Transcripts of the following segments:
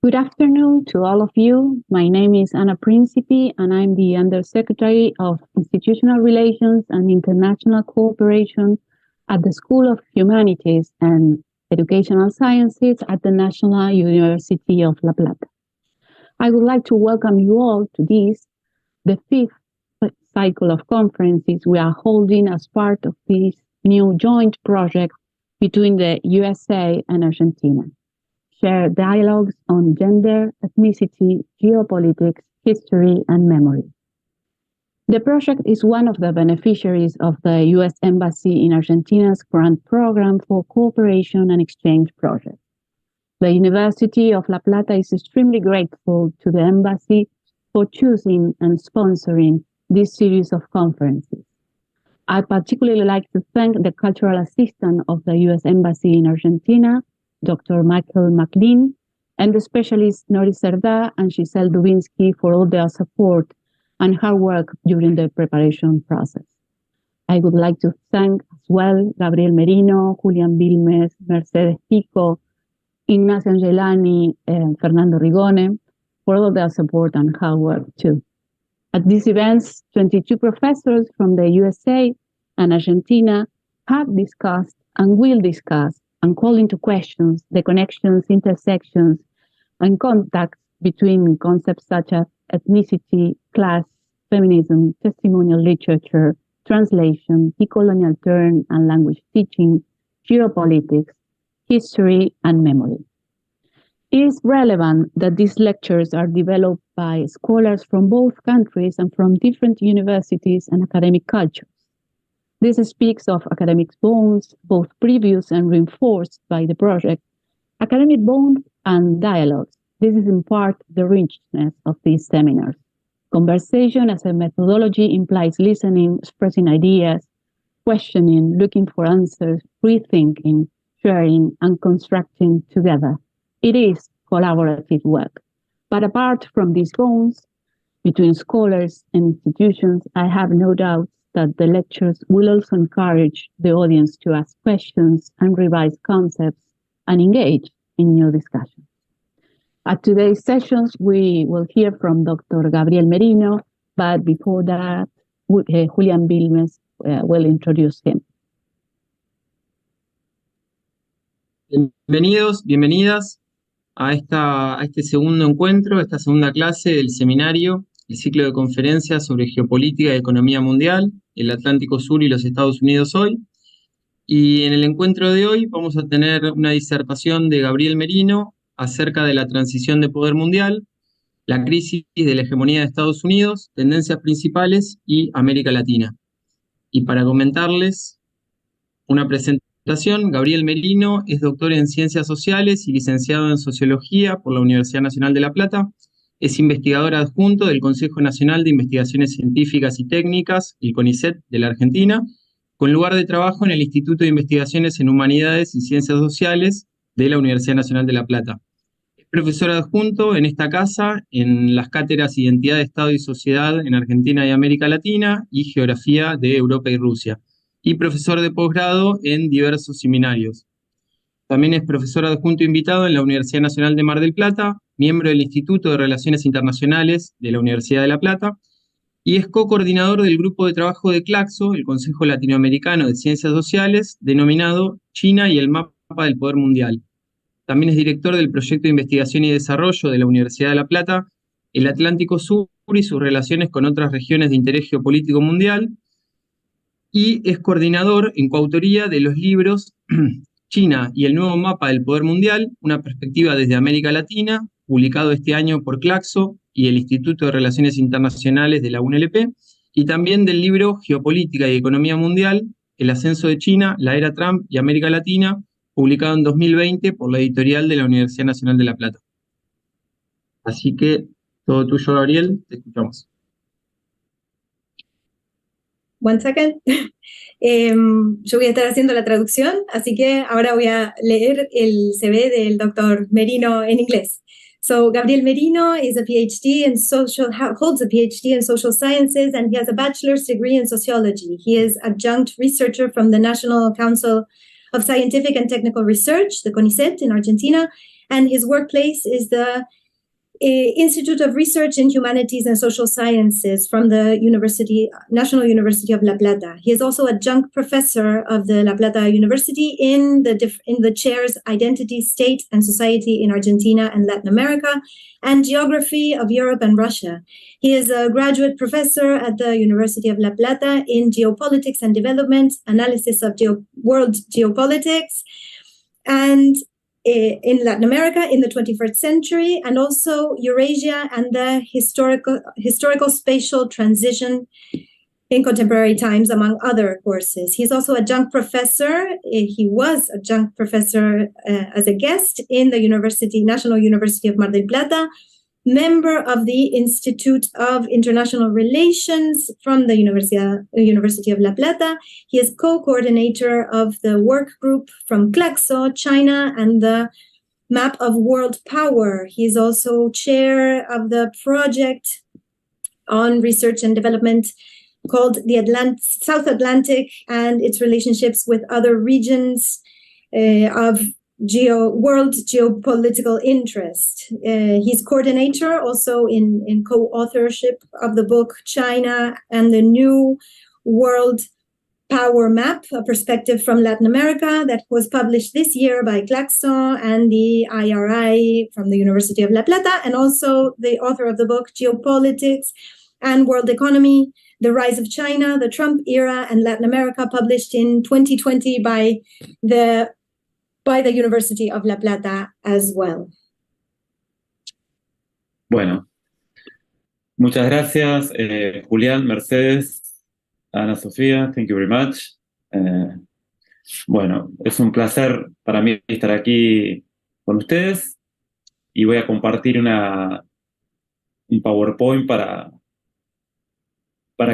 Good afternoon to all of you. My name is Ana Principi, and I'm the Undersecretary of Institutional Relations and International Cooperation at the School of Humanities and Educational Sciences at the National University of La Plata. I would like to welcome you all to this, the fifth cycle of conferences we are holding as part of this new joint project between the USA and Argentina. Share dialogues on gender, ethnicity, geopolitics, history, and memory. The project is one of the beneficiaries of the U.S. Embassy in Argentina's grant program for cooperation and exchange projects. The University of La Plata is extremely grateful to the Embassy for choosing and sponsoring this series of conferences. I particularly like to thank the cultural assistant of the U.S. Embassy in Argentina, Dr. Michael McLean, and the specialists Nori Serda and Giselle Dubinsky for all their support and hard work during the preparation process. I would like to thank as well Gabriel Merino, Julián Bilmes, Mercedes Pico, Ignacio Angelani, and Fernando Rigone for all their support and hard work too. At these events, 22 professors from the USA and Argentina have discussed and will discuss and call into questions the connections, intersections, and contacts between concepts such as ethnicity, class, feminism, testimonial literature, translation, decolonial turn and language teaching, geopolitics, history, and memory. It is relevant that these lectures are developed by scholars from both countries and from different universities and academic cultures. This speaks of academic bonds, both previous and reinforced by the project, academic bonds and dialogues. This is in part the richness of these seminars. Conversation as a methodology implies listening, expressing ideas, questioning, looking for answers, rethinking, sharing, and constructing together. It is collaborative work. But apart from these bonds between scholars and institutions, I have no doubt that the lectures will also encourage the audience to ask questions and revise concepts and engage in new discussions. At today's sessions, we will hear from Dr. Gabriel Merino, but before that, Julián Bilmes will introduce him. Bienvenidos, bienvenidas a este segundo encuentro, a esta segunda clase del seminario, el ciclo de conferencias sobre geopolítica y economía mundial, el Atlántico Sur y los Estados Unidos hoy. Y en el encuentro de hoy vamos a tener una disertación de Gabriel Merino acerca de la transición de poder mundial, la crisis de la hegemonía de Estados Unidos, tendencias principales y América Latina. Y para comentarles una presentación, Gabriel Merino es doctor en Ciencias Sociales y licenciado en Sociología por la Universidad Nacional de La Plata. Es investigador adjunto del Consejo Nacional de Investigaciones Científicas y Técnicas, el CONICET de la Argentina, con lugar de trabajo en el Instituto de Investigaciones en Humanidades y Ciencias Sociales de la Universidad Nacional de La Plata. Es profesor adjunto en esta casa en las cátedras Identidad de Estado y Sociedad en Argentina y América Latina y Geografía de Europa y Rusia, y profesor de posgrado en diversos seminarios. También es profesor adjunto invitado en la Universidad Nacional de Mar del Plata, miembro del Instituto de Relaciones Internacionales de la Universidad de La Plata, y es co-coordinador del grupo de trabajo de CLACSO, el Consejo Latinoamericano de Ciencias Sociales, denominado China y el Mapa del Poder Mundial. También es director del Proyecto de Investigación y Desarrollo de la Universidad de La Plata, el Atlántico Sur y sus relaciones con otras regiones de interés geopolítico mundial, y es coordinador en coautoría de los libros China y el nuevo mapa del poder mundial, una perspectiva desde América Latina, publicado este año por CLACSO y el Instituto de Relaciones Internacionales de la UNLP, y también del libro Geopolítica y Economía Mundial, El ascenso de China, la era Trump y América Latina, publicado en 2020 por la editorial de la Universidad Nacional de La Plata. Así que, todo tuyo, Gabriel, te escuchamos. One second. Yo voy a estar haciendo la traducción, así que ahora voy a leer el CV del Dr. Merino en inglés. So Gabriel Merino is a PhD in holds a PhD in social sciences, and he has a bachelor's degree in sociology. He is adjunct researcher from the National Council of Scientific and Technical Research, the CONICET in Argentina, and his workplace is the Institute of Research in Humanities and Social Sciences from the National University of La Plata. He is also adjunct professor of the La Plata University in the chairs Identity, State, and Society in Argentina and Latin America, and Geography of Europe and Russia. He is a graduate professor at the University of La Plata in Geopolitics and Development, Analysis of World Geopolitics, and in Latin America in the 21st century, and also Eurasia and the historical spatial transition in contemporary times, among other courses. He's also adjunct professor. He was adjunct professor as a guest in the National University of Mar del Plata, member of the Institute of International Relations from the University of La Plata. He is co-coordinator of the work group from CLACSO, China, and the Map of World Power. He is also chair of the project on research and development called the South Atlantic and its relationships with other regions of world geopolitical interest. He's coordinator also in co-authorship of the book China and the New World Power Map, a perspective from Latin America, that was published this year by CLACSO and the IRI from the University of La Plata, and also the author of the book Geopolitics and World Economy, The Rise of China, the Trump Era, and Latin America, published in 2020 by the University of La Plata as well. Bueno, muchas gracias, Julián, Mercedes, Ana Sofía, thank you very much. Bueno, es un placer para mí estar aquí con ustedes y voy a compartir un PowerPoint para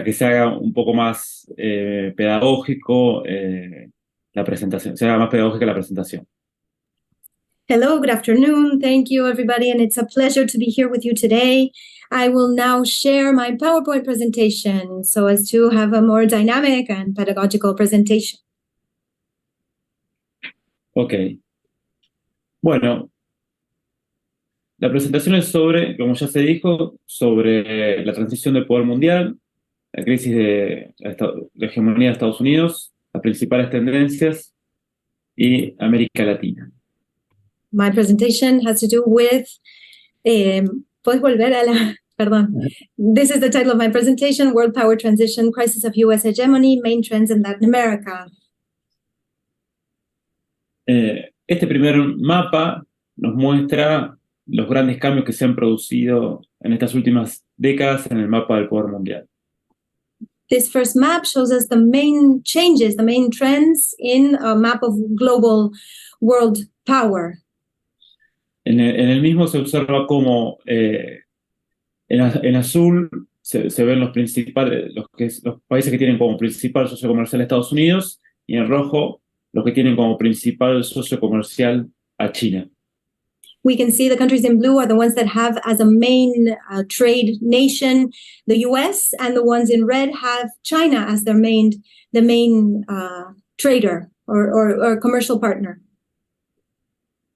que se haga un poco más pedagógico la presentación, se haga más pedagógica la presentación. Hello, good afternoon. Thank you, everybody, and it's a pleasure to be here with you today. I will now share my PowerPoint presentation so as to have a more dynamic and pedagogical presentation. Ok. Bueno, la presentación es sobre, como ya se dijo, sobre la transición del poder mundial, la crisis de la hegemonía de Estados Unidos, las principales tendencias y América Latina. My presentation has to do with, ¿puedes volver a la, perdón. This is the title of my presentation, World Power Transition, Crisis of U.S. Hegemony, Main Trends in Latin America. Este primer mapa nos muestra los grandes cambios que se han producido en estas últimas décadas en el mapa del poder mundial. This first map shows us the main changes, the main trends in a map of global world power. En el mismo se observa cómo en azul se ven los países que tienen como principal socio comercial a Estados Unidos, y en rojo los que tienen como principal socio comercial a China. We can see the countries in blue are the ones that have as a main trade nation the U.S., and the ones in red have China as the main trader or commercial partner.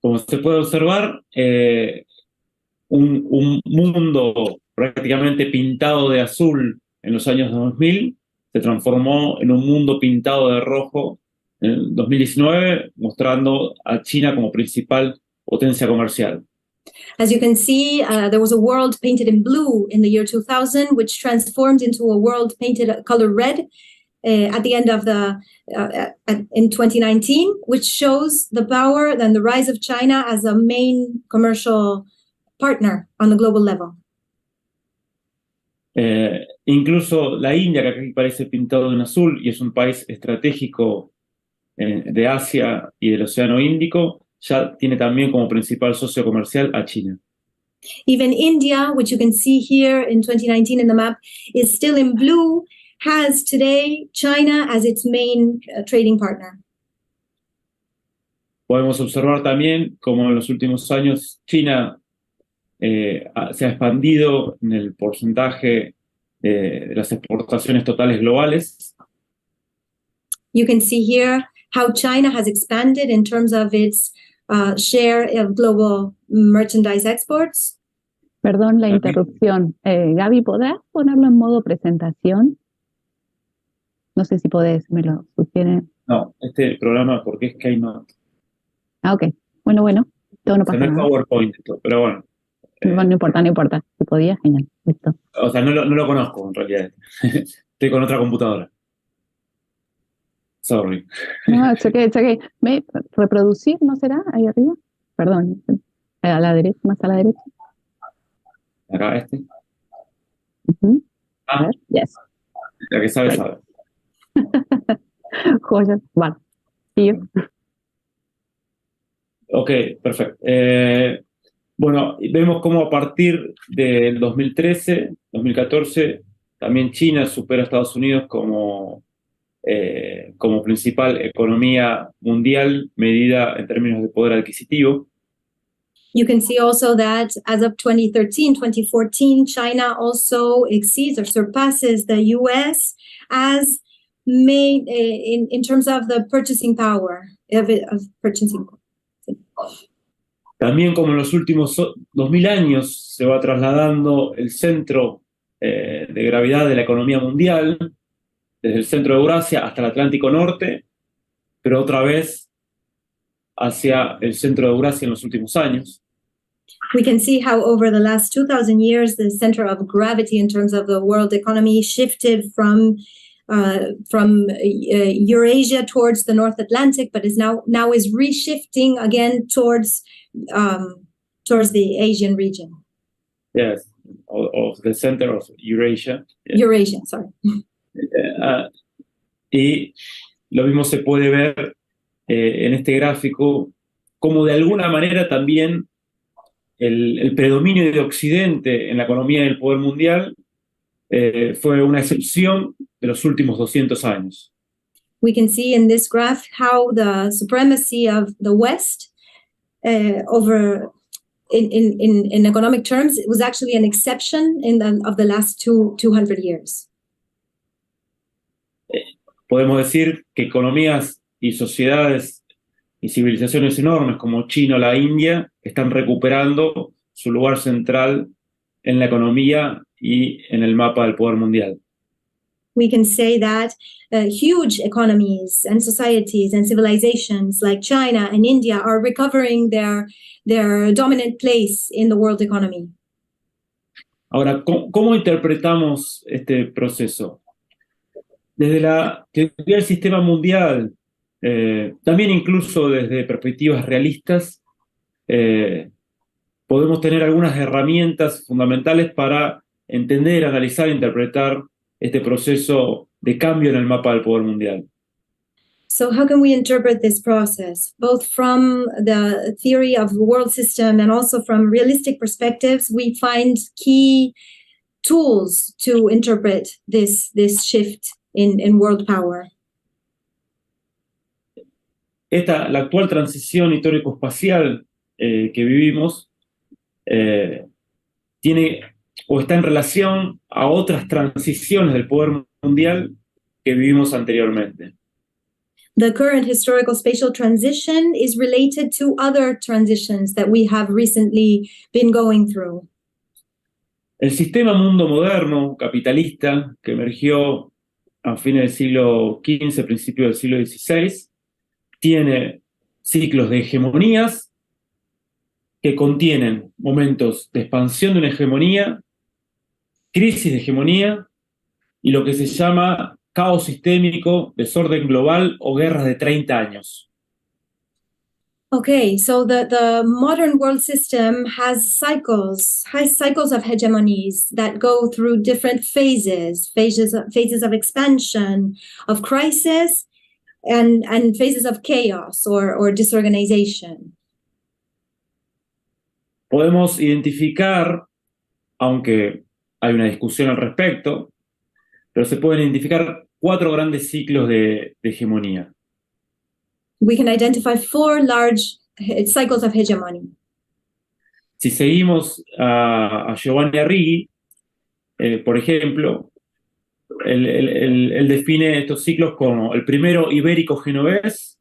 Como se puede observar, un mundo prácticamente pintado de azul en los años 2000 se transformó en un mundo pintado de rojo en 2019, mostrando a China como principal potencia comercial. As you can see, there was a world painted in blue in the year 2000, which transformed into a world painted color red at the end of in 2019, which shows the power and the rise of China as a main commercial partner on the global level. Incluso la India, que aquí parece pintado en azul y es un país estratégico de Asia y del Océano Índico, ya tiene también como principal socio comercial a China. Even India, which you can see here in 2019 in the map, is still in blue, has today China as its main trading partner. Podemos observar también cómo en los últimos años China se ha expandido en el porcentaje de las exportaciones totales globales. You can see here how China has expanded in terms of its share of global merchandise exports. Perdón la interrupción. Gaby, ¿podrás ponerlo en modo presentación? No sé si podés, me lo sugiere. No, este programa, porque es Keynote. Ah, ok. Bueno, todo no O sea, pasa no es nada. PowerPoint esto, pero bueno. No importa. Si podía, genial. Listo. O sea, no lo conozco en realidad. Estoy con otra computadora. Sorry. No, cheque. ¿Reproducir no será ahí arriba? Perdón. A la derecha, más a la derecha. Acá este. Ujú. A Ah, ver, yes. la que sabe, Right. sabe. Joya. Bueno, sí. Ok, perfecto. Bueno, vemos cómo a partir del 2013, 2014, también China supera a Estados Unidos como principal economía mundial medida en términos de poder adquisitivo. You can see also that as of 2013, 2014, China also exceeds or surpasses the US as in terms of the purchasing power of purchasing. También como en los últimos 2000 años se va trasladando el centro de gravedad de la economía mundial desde el centro de Eurasia hasta el Atlántico Norte, pero otra vez hacia el centro de Eurasia en los últimos años. We can see how over the last 2,000 years, the center of gravity in terms of the world economy shifted from Eurasia towards the North Atlantic, but is now is reshifting again towards the Asian region. Yes, of the center of Eurasia. Yeah. Eurasia, sorry. Y lo mismo se puede ver en este gráfico, como de alguna manera también el predominio de Occidente en la economía y el poder mundial fue una excepción de los últimos 200 años. We can see in this graph how the supremacy of the West over in economic terms, it was actually an exception of the last 200 years. Podemos decir que economías y sociedades y civilizaciones enormes como China o la India están recuperando su lugar central en la economía y en el mapa del poder mundial. We can say that huge economies and societies and civilizations like China and India are recovering their dominant place in the world economy. Ahora, ¿cómo interpretamos este proceso? Desde la teoría del sistema mundial, también incluso desde perspectivas realistas, podemos tener algunas herramientas fundamentales para entender, analizar e interpretar este proceso de cambio en el mapa del poder mundial. So how can we interpret this process, both from the theory of the world system and also from realistic perspectives? We find key tools to interpret this shift in world power. La actual transición histórico-espacial que vivimos tiene o está en relación a otras transiciones del poder mundial que vivimos anteriormente. The current historical spatial transition is related to other transitions that we have recently been going through. El sistema mundo moderno, capitalista, que emergió a fines del siglo XV, principios del siglo XVI, tiene ciclos de hegemonías que contienen momentos de expansión de una hegemonía, crisis de hegemonía y lo que se llama caos sistémico, desorden global o guerras de 30 años. Okay, so the modern world system has cycles of hegemonies that go through different phases of expansion, of crisis, and phases of chaos or disorganization. Podemos identificar, aunque hay una discusión al respecto, pero se pueden identificar 4 grandes ciclos de hegemonía. We can identify 4 large cycles of hegemony. Si seguimos a Giovanni Arrighi, por ejemplo, él define estos ciclos como el primero ibérico-genovés,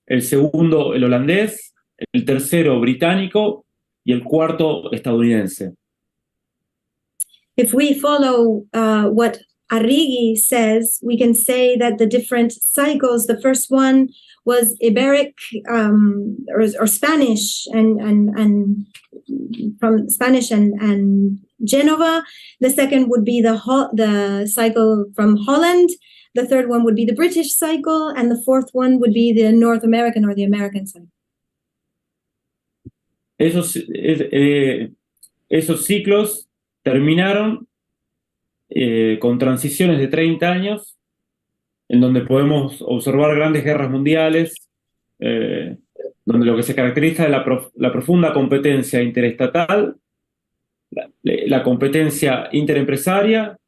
el segundo el holandés, el tercero británico y el cuarto estadounidense. If we follow what Arrighi says, we can say that the different cycles, the first one was Iberic or Spanish and from Spanish and Genova. The second would be the cycle from Holland. The third one would be the British cycle, and the fourth one would be the North American or the American cycle. Esos ciclos terminaron con transiciones de 30 años, en donde podemos observar grandes guerras mundiales, donde lo que se caracteriza es la profunda competencia interestatal, la competencia interempresaria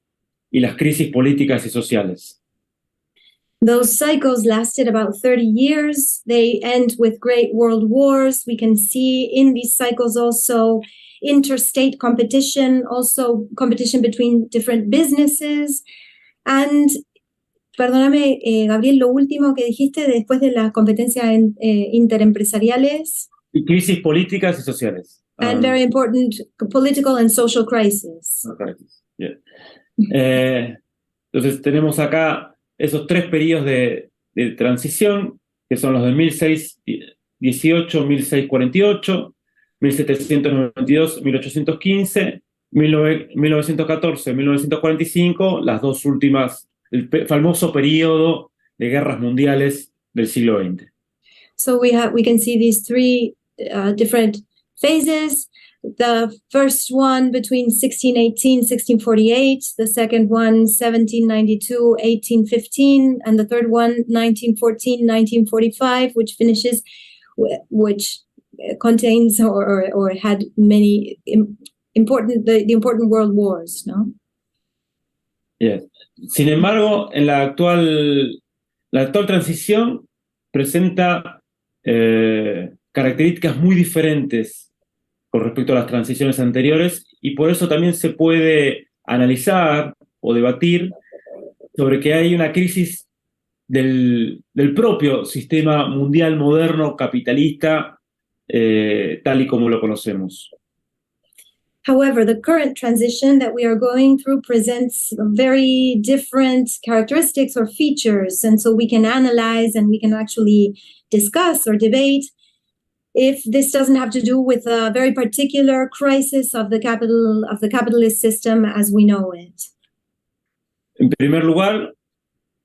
y las crisis políticas y sociales. Those cycles lasted about 30 years. They end with great world wars. We can see in these cycles also interstate competition, also competition between different businesses. And, perdóname, Gabriel, lo último que dijiste después de las competencias interempresariales. Y crisis políticas y sociales. And very important political and social crisis. Okay. Yeah. Entonces tenemos acá esos tres periodos de transición, que son los de 1618, 1648, 1792, 1815, 1914, 1945, las dos últimas, el famoso periodo de guerras mundiales del siglo XX. So we can see these three different phases. The first one between 1618, 1648, the second one 1792, 1815, and the third one 1914, 1945, which finishes, which contains or had many important world wars, no? Yes. Sin embargo, en la actual transición presenta características muy diferentes con respecto a las transiciones anteriores, y por eso también se puede analizar o debatir sobre que hay una crisis del propio sistema mundial moderno capitalista tal y como lo conocemos. However, the current transition that we are going through presents very different characteristics or features, and so we can analyze and we can actually discuss or debate if this doesn't have to do with a very particular crisis of the capitalist system as we know it. En primer lugar,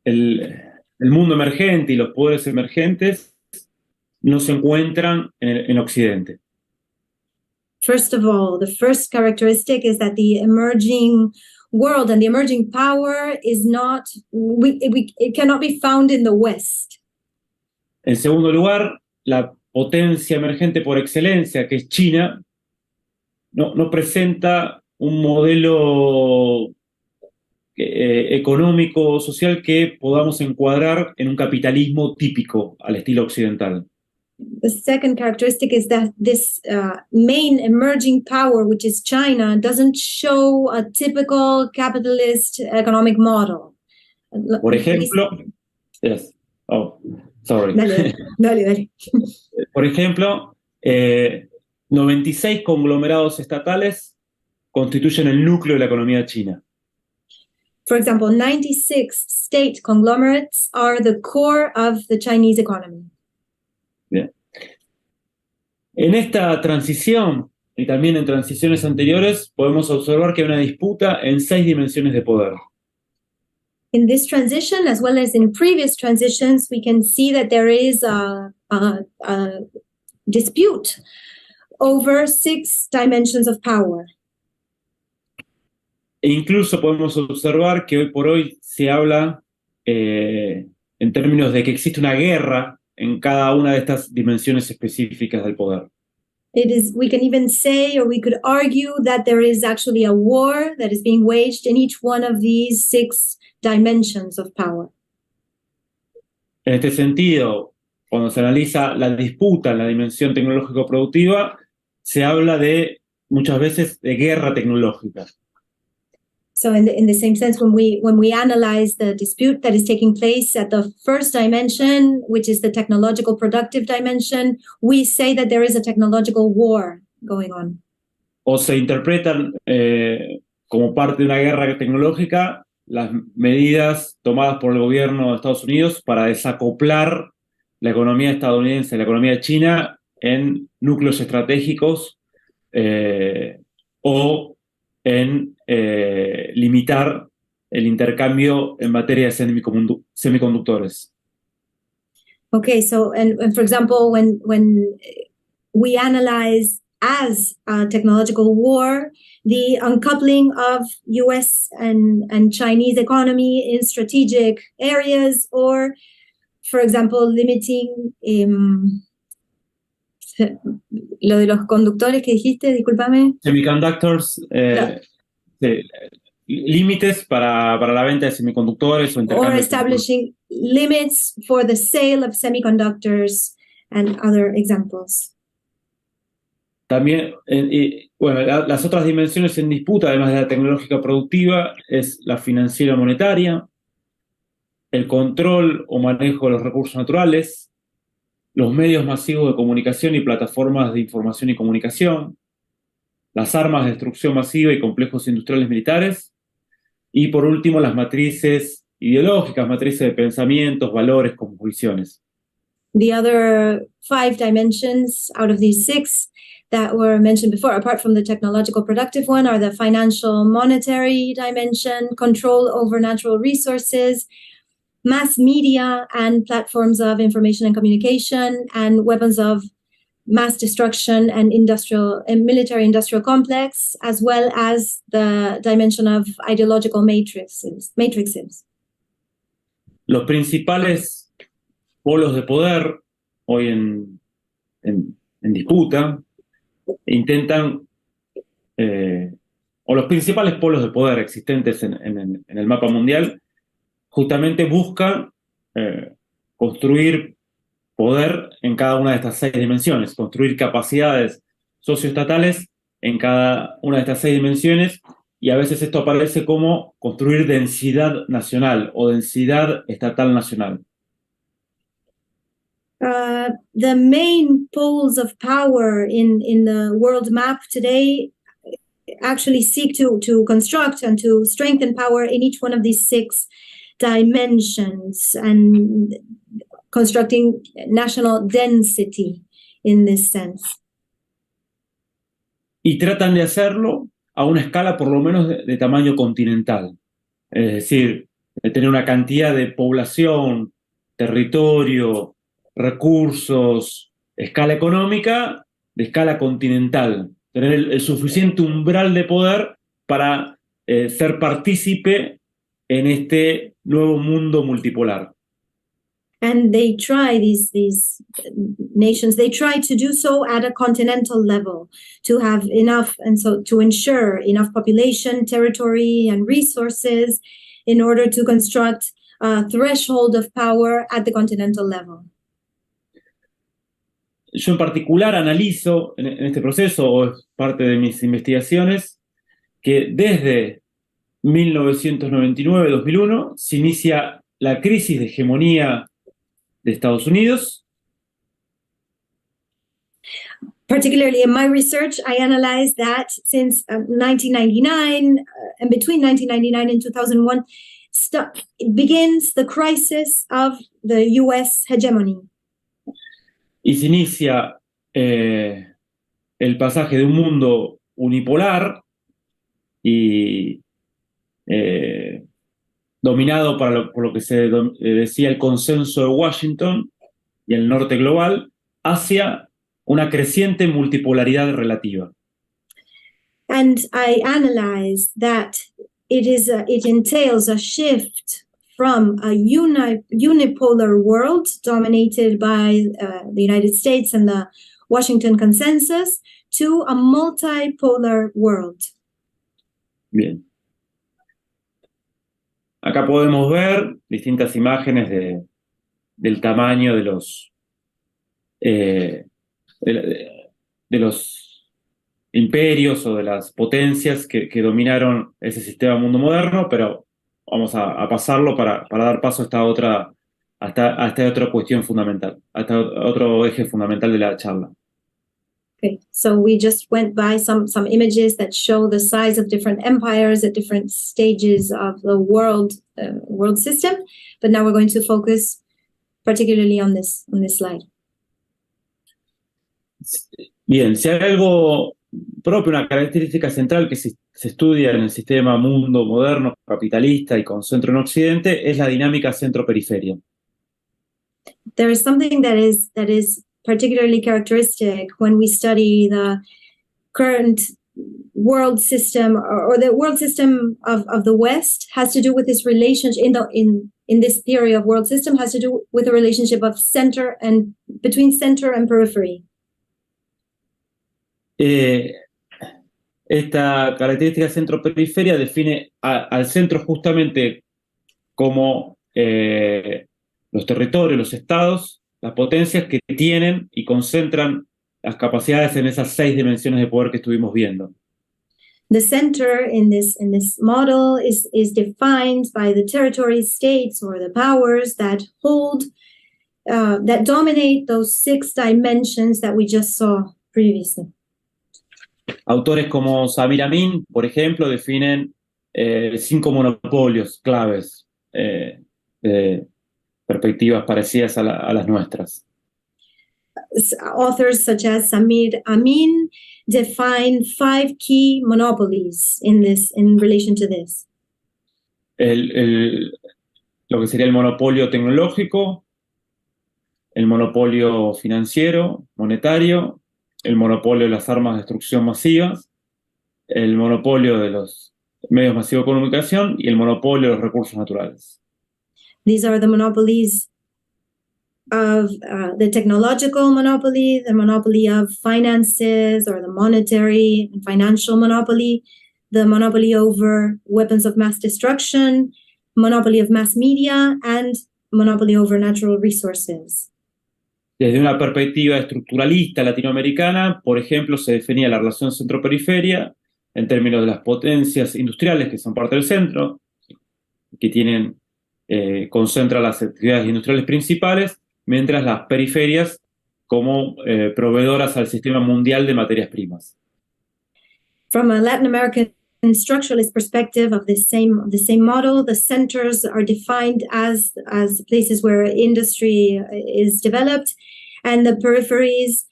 el mundo emergente y los poderes emergentes no se encuentran en Occidente. First of all, the first characteristic is that the emerging world and the emerging power is not, it cannot be found in the West. En segundo lugar, la potencia emergente por excelencia, que es China, no presenta un modelo económico, social que podamos encuadrar en un capitalismo típico al estilo occidental. The second characteristic is that this main emerging power, which is China, doesn't show a typical capitalist economic model. Por ejemplo, yes. Oh, sorry. Dale. Por ejemplo, 96 conglomerados estatales constituyen el núcleo de la economía china. For example, 96 state conglomerates are the core of the Chinese economy. Bien. En esta transición y también en transiciones anteriores podemos observar que hay una disputa en 6 dimensiones de poder. In this transition, as well as in previous transitions, we can see that there is a dispute over 6 dimensions of power. E incluso podemos observar que hoy por hoy se habla en términos de que existe una guerra en cada una de estas dimensiones específicas del poder. We can even say, or we could argue, that there is actually a war that is being waged in each one of these 6 dimensions of power. En este sentido, cuando se analiza la disputa en la dimensión tecnológico-productiva, se habla muchas veces de guerra tecnológica. So in the same sense, when we analyze the dispute that is taking place at the first dimension, which is the technological productive dimension, we say that there is a technological war going on. O se interpretan como parte de una guerra tecnológica las medidas tomadas por el gobierno de Estados Unidos para desacoplar la economía estadounidense de la economía china en núcleos estratégicos o en limitar el intercambio en materia de semiconductores. Okay, so and for example, when we analyze as a technological war the uncoupling of U.S. and Chinese economy in strategic areas, or for example, limiting lo de los conductores que dijiste, discúlpame. Semiconductors, límites para la venta de semiconductores o intercambio. Or establishing limits for the sale of semiconductors and other examples. También, bueno, las otras dimensiones en disputa, además de la tecnológica productiva, es la financiera monetaria, el control o manejo de los recursos naturales, los medios masivos de comunicación y plataformas de información y comunicación, las armas de destrucción masiva y complejos industriales militares, y por último las matrices ideológicas, matrices de pensamientos, valores, cosmovisiones. The other 5 dimensions out of these 6 that were mentioned before, apart from the technological productive one, are the financial monetary dimension, control over natural resources, mass media and platforms of information and communication, and weapons of mass destruction and industrial and military industrial complex, as well as the dimension of ideological matrices. Los principales polos de poder hoy en disputa intentan, o los principales polos de poder existentes en el mapa mundial, justamente buscan construir poder en cada una de estas 6 dimensiones, construir capacidades socioestatales en cada una de estas 6 dimensiones, y a veces esto aparece como construir densidad nacional o densidad estatal nacional. The main poles of power in the world map today actually seek to construct and to strengthen power in each one of these 6 dimensions and constructing national density in this sense. Y tratan de hacerlo a una escala por lo menos de tamaño continental. Es decir, de tener una cantidad de población, territorio, recursos, escala económica, de escala continental. Tener el suficiente umbral de poder para ser partícipe en este nuevo mundo multipolar. And they try, these nations, they try to do so at a continental level, to have enough, and so to ensure enough population, territory, and resources in order to construct a threshold of power at the continental level. Yo en particular analizo en este proceso, o es parte de mis investigaciones, que desde 1999-2001 se inicia la crisis de hegemonía de Estados Unidos. Particularly in my research, I analyzed that since 1999, and between 1999 and 2001, it begins the crisis of the U.S. hegemony. Y se inicia el pasaje de un mundo unipolar y dominado por lo que se decía el consenso de Washington y el norte global, hacia una creciente multipolaridad relativa. And I analyzed that it entails a shift from a unipolar world dominated by the United States and the Washington Consensus to a multipolar world. Bien. Acá podemos ver distintas imágenes del tamaño de los imperios o de las potencias que dominaron ese sistema mundo moderno, pero vamos a pasarlo para dar paso a esta otra cuestión fundamental, a este otro eje fundamental de la charla. Okay, so we just went by some images that show the size of different empires at different stages of the world system, but now we're going to focus particularly on this slide. Bien, si hay algo propio, una característica central que se estudia en el sistema mundo moderno, capitalista y con centro en Occidente, es la dinámica centro-periferia. There is something that is particularly characteristic when we study the current world system or the world system of the West, has to do with this relationship in this theory of world system, has to do with the relationship of between center and periphery. Esta característica centro-periferia define al centro justamente como los territorios, los estados, las potencias que tienen y concentran las capacidades en esas 6 dimensiones de poder que estuvimos viendo. The center in this model is defined by the territories, states, or the powers that hold, that dominate those 6 dimensions that we just saw previously. Autores como Samir Amin, por ejemplo, definen 5 monopolios claves de perspectivas parecidas a las nuestras. Authors such as Samir Amin define 5 key monopolies in relation to this. Lo que sería el monopolio tecnológico, el monopolio financiero, monetario, el monopolio de las armas de destrucción masivas, el monopolio de los medios masivos de comunicación y el monopolio de los recursos naturales. These are the monopolies of the technological monopoly, the monopoly of finances or the monetary and financial monopoly, the monopoly over weapons of mass destruction, monopoly of mass media, and monopoly over natural resources. Desde una perspectiva estructuralista latinoamericana, por ejemplo, se definía la relación centro-periferia en términos de las potencias industriales que son parte del centro, que concentran las actividades industriales principales, mientras las periferias como proveedoras al sistema mundial de materias primas. From a Latin American structuralist perspective of the same model, the centers are defined as places where industry is developed, and the peripheries,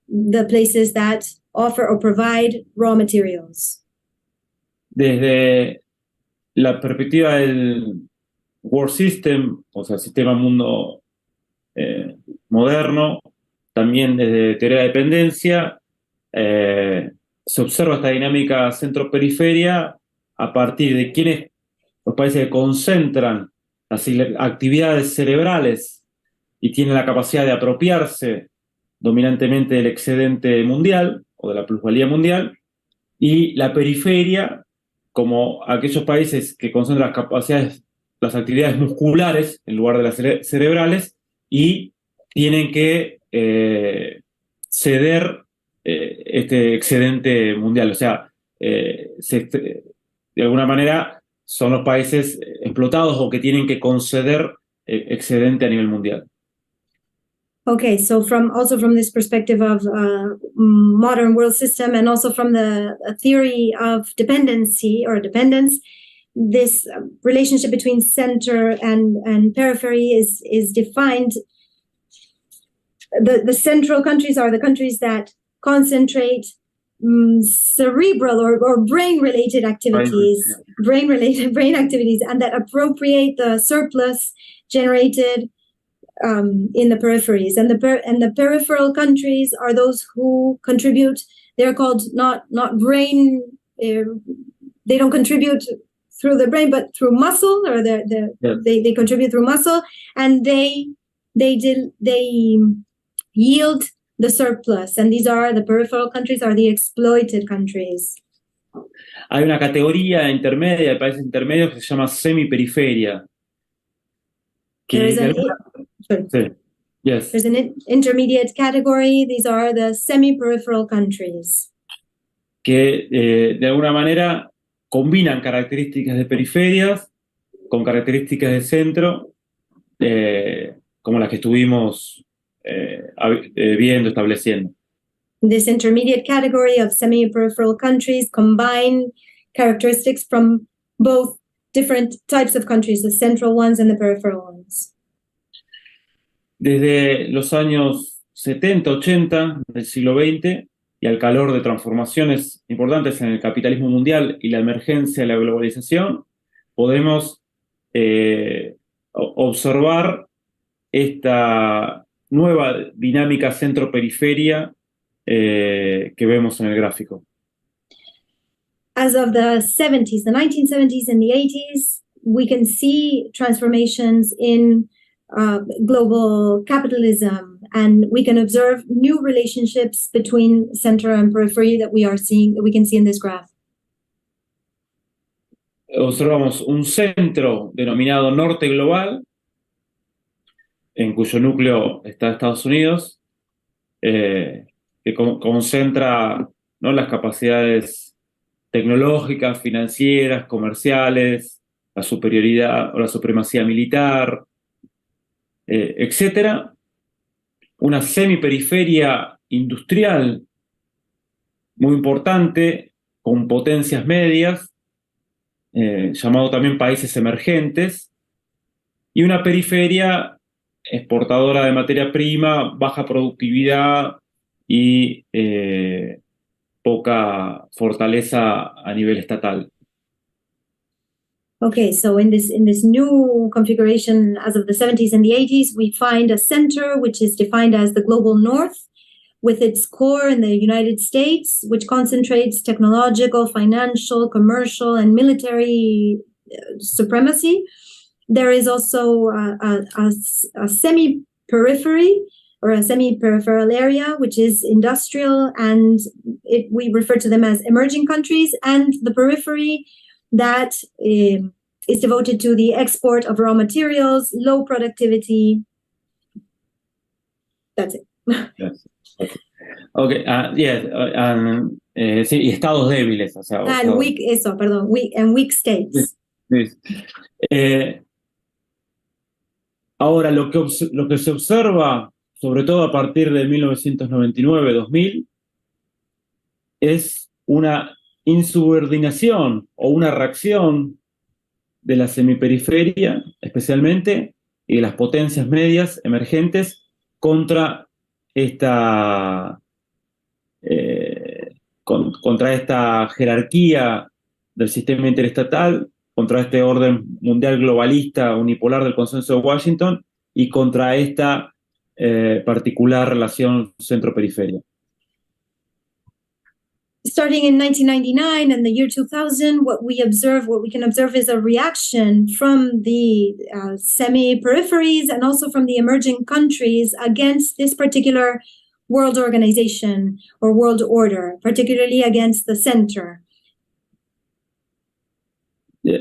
the places that offer or provide raw materials. Desde la perspectiva del World System, o sea, el sistema mundo moderno, también desde teoría de dependencia, se observa esta dinámica centro-periferia a partir de quienes los países que concentran las actividades cerebrales y tienen la capacidad de apropiarse dominantemente del excedente mundial o de la plusvalía mundial, y la periferia como aquellos países que concentran las actividades musculares en lugar de las cerebrales y tienen que ceder este excedente mundial. O sea, de alguna manera son los países explotados o que tienen que conceder excedente a nivel mundial. Okay, so also from this perspective of modern world system, and also from the theory of dependency or dependence, this relationship between center and periphery is defined. The central countries are the countries that concentrate cerebral or brain-related activities, brain activities, and that appropriate the surplus generated in the peripheries. And the peripheral countries are those who contribute. They're called not brain. They don't contribute through the brain, but through muscle, or they contribute through muscle, and they yield the surplus. And these are the peripheral countries, are the exploited countries. Hay una categoría intermedia de países intermedios que se llama semiperiferia. There's an intermediate category. These are the semi-peripheral countries. Que de alguna manera combinan características de periferias con características de centro, como las que estuvimos viendo, estableciendo. This intermediate category of semi-peripheral countries combine characteristics from both different types of countries, the central ones and the peripheral ones. Desde los años 70, 80 del siglo XX y al calor de transformaciones importantes en el capitalismo mundial y la emergencia de la globalización, podemos observar esta nueva dinámica centro-periferia que vemos en el gráfico. As of the 70s, the 1970s and the 80s, we can see transformations in global capitalism, and we can observe new relationships between center and periphery that we can see in this graph. Observamos un centro denominado Norte Global, en cuyo núcleo está Estados Unidos, que concentra, ¿no?, las capacidades tecnológicas, financieras, comerciales, la superioridad o la supremacía militar, etcétera. Una semiperiferia industrial muy importante, con potencias medias, llamado también países emergentes, y una periferia exportadora de materia prima, baja productividad y poca fortaleza a nivel estatal. Okay, so in this new configuration as of the 70s and the 80s, we find a center which is defined as the global north, with its core in the United States, which concentrates technological, financial, commercial, and military supremacy. There is also a semi-periphery or a semi-peripheral area, which is industrial, and we refer to them as emerging countries, and the periphery that is devoted to the export of raw materials, low productivity. That's it. Yes. Okay. Yes. Sí, y estados débiles. O sea, and weak states. Yes. Ahora, lo que se observa, sobre todo a partir de 1999-2000, es una insubordinación o una reacción de la semiperiferia, especialmente, y de las potencias medias emergentes contra esta jerarquía del sistema interestatal, contra este orden mundial globalista unipolar del consenso de Washington y contra esta particular relación centro-periferia. Starting in 1999 and the year 2000, what we can observe is a reaction from the semi-peripheries and also from the emerging countries against this particular world organization or world order, particularly against the center.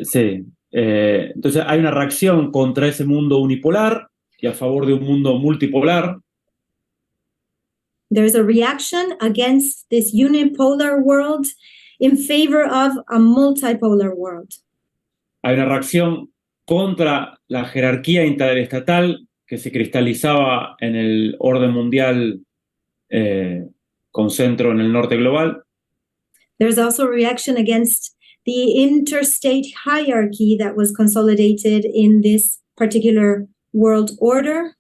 Sí. Entonces hay una reacción contra ese mundo unipolar y a favor de un mundo multipolar. There is a reaction against this unipolar world in favor of a multipolar world. Hay una reacción contra la jerarquía interestatal que se cristalizaba en el orden mundial con centro en el norte global. There is also a reaction against the interstate hierarchy that was consolidated in this particular world order.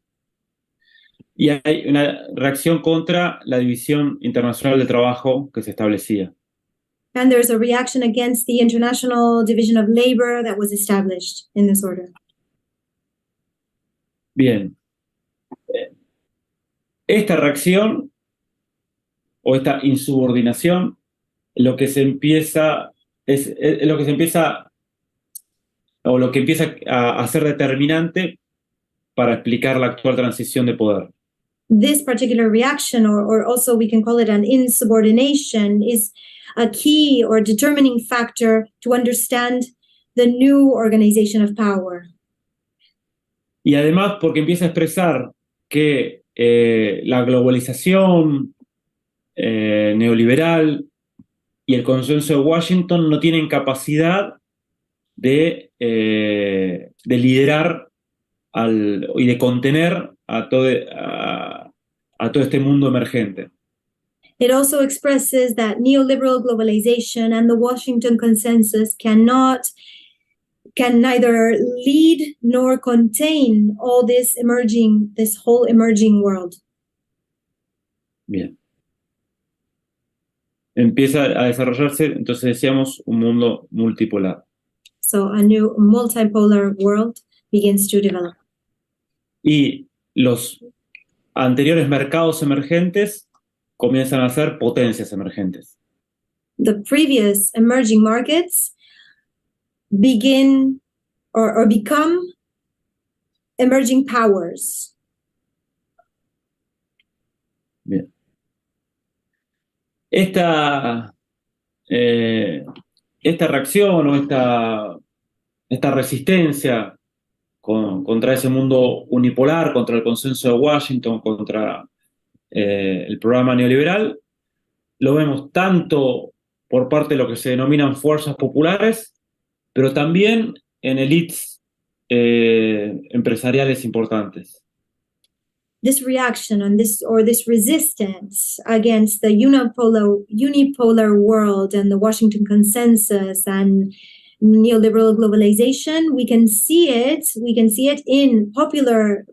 Y hay una reacción contra la división internacional de trabajo que se establecía. And there's a reaction against the international division of labor that was established in this order. Bien. Esta reacción o esta insubordinación, lo que empieza a ser determinante para explicar la actual transición de poder. This particular reaction, or also we can call it an insubordination, is a key or determining factor to understand the new organization of power. Y además porque empieza a expresar que la globalización neoliberal y el consenso de Washington no tienen capacidad de liderar y de contener a todo este mundo emergente. It also expresses that neoliberal globalization and the Washington Consensus can neither lead nor contain all this whole emerging world. Bien. Empieza a desarrollarse, entonces decíamos, un mundo multipolar. So a new multipolar world begins to develop. Y los anteriores mercados emergentes comienzan a ser potencias emergentes. The previous emerging markets begin or become emerging powers. Bien. Esta reacción o esta resistencia contra ese mundo unipolar, contra el consenso de Washington, contra el programa neoliberal, lo vemos tanto por parte de lo que se denominan fuerzas populares, pero también en élites empresariales importantes. This reaction on this resistance against the unipolar world and the Washington Consensus and neoliberal globalization, we can see it in popular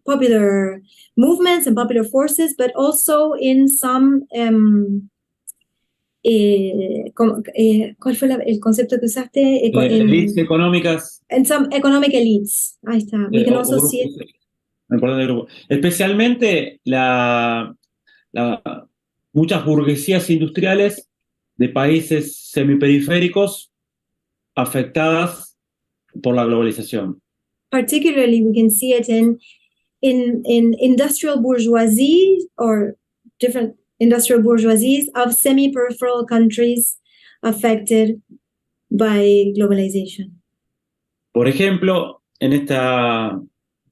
movements and popular forces, but also in some ¿cuál fue el concepto que usaste? Élites económicas. In some economic elites. Ahí está. We can also see it. Especialmente muchas burguesías industriales de países semiperiféricos afectadas por la globalización. Particularly, we can see it in industrial bourgeoisie or different industrial bourgeoisies of semi-peripheral countries affected by globalization. Por ejemplo, en esta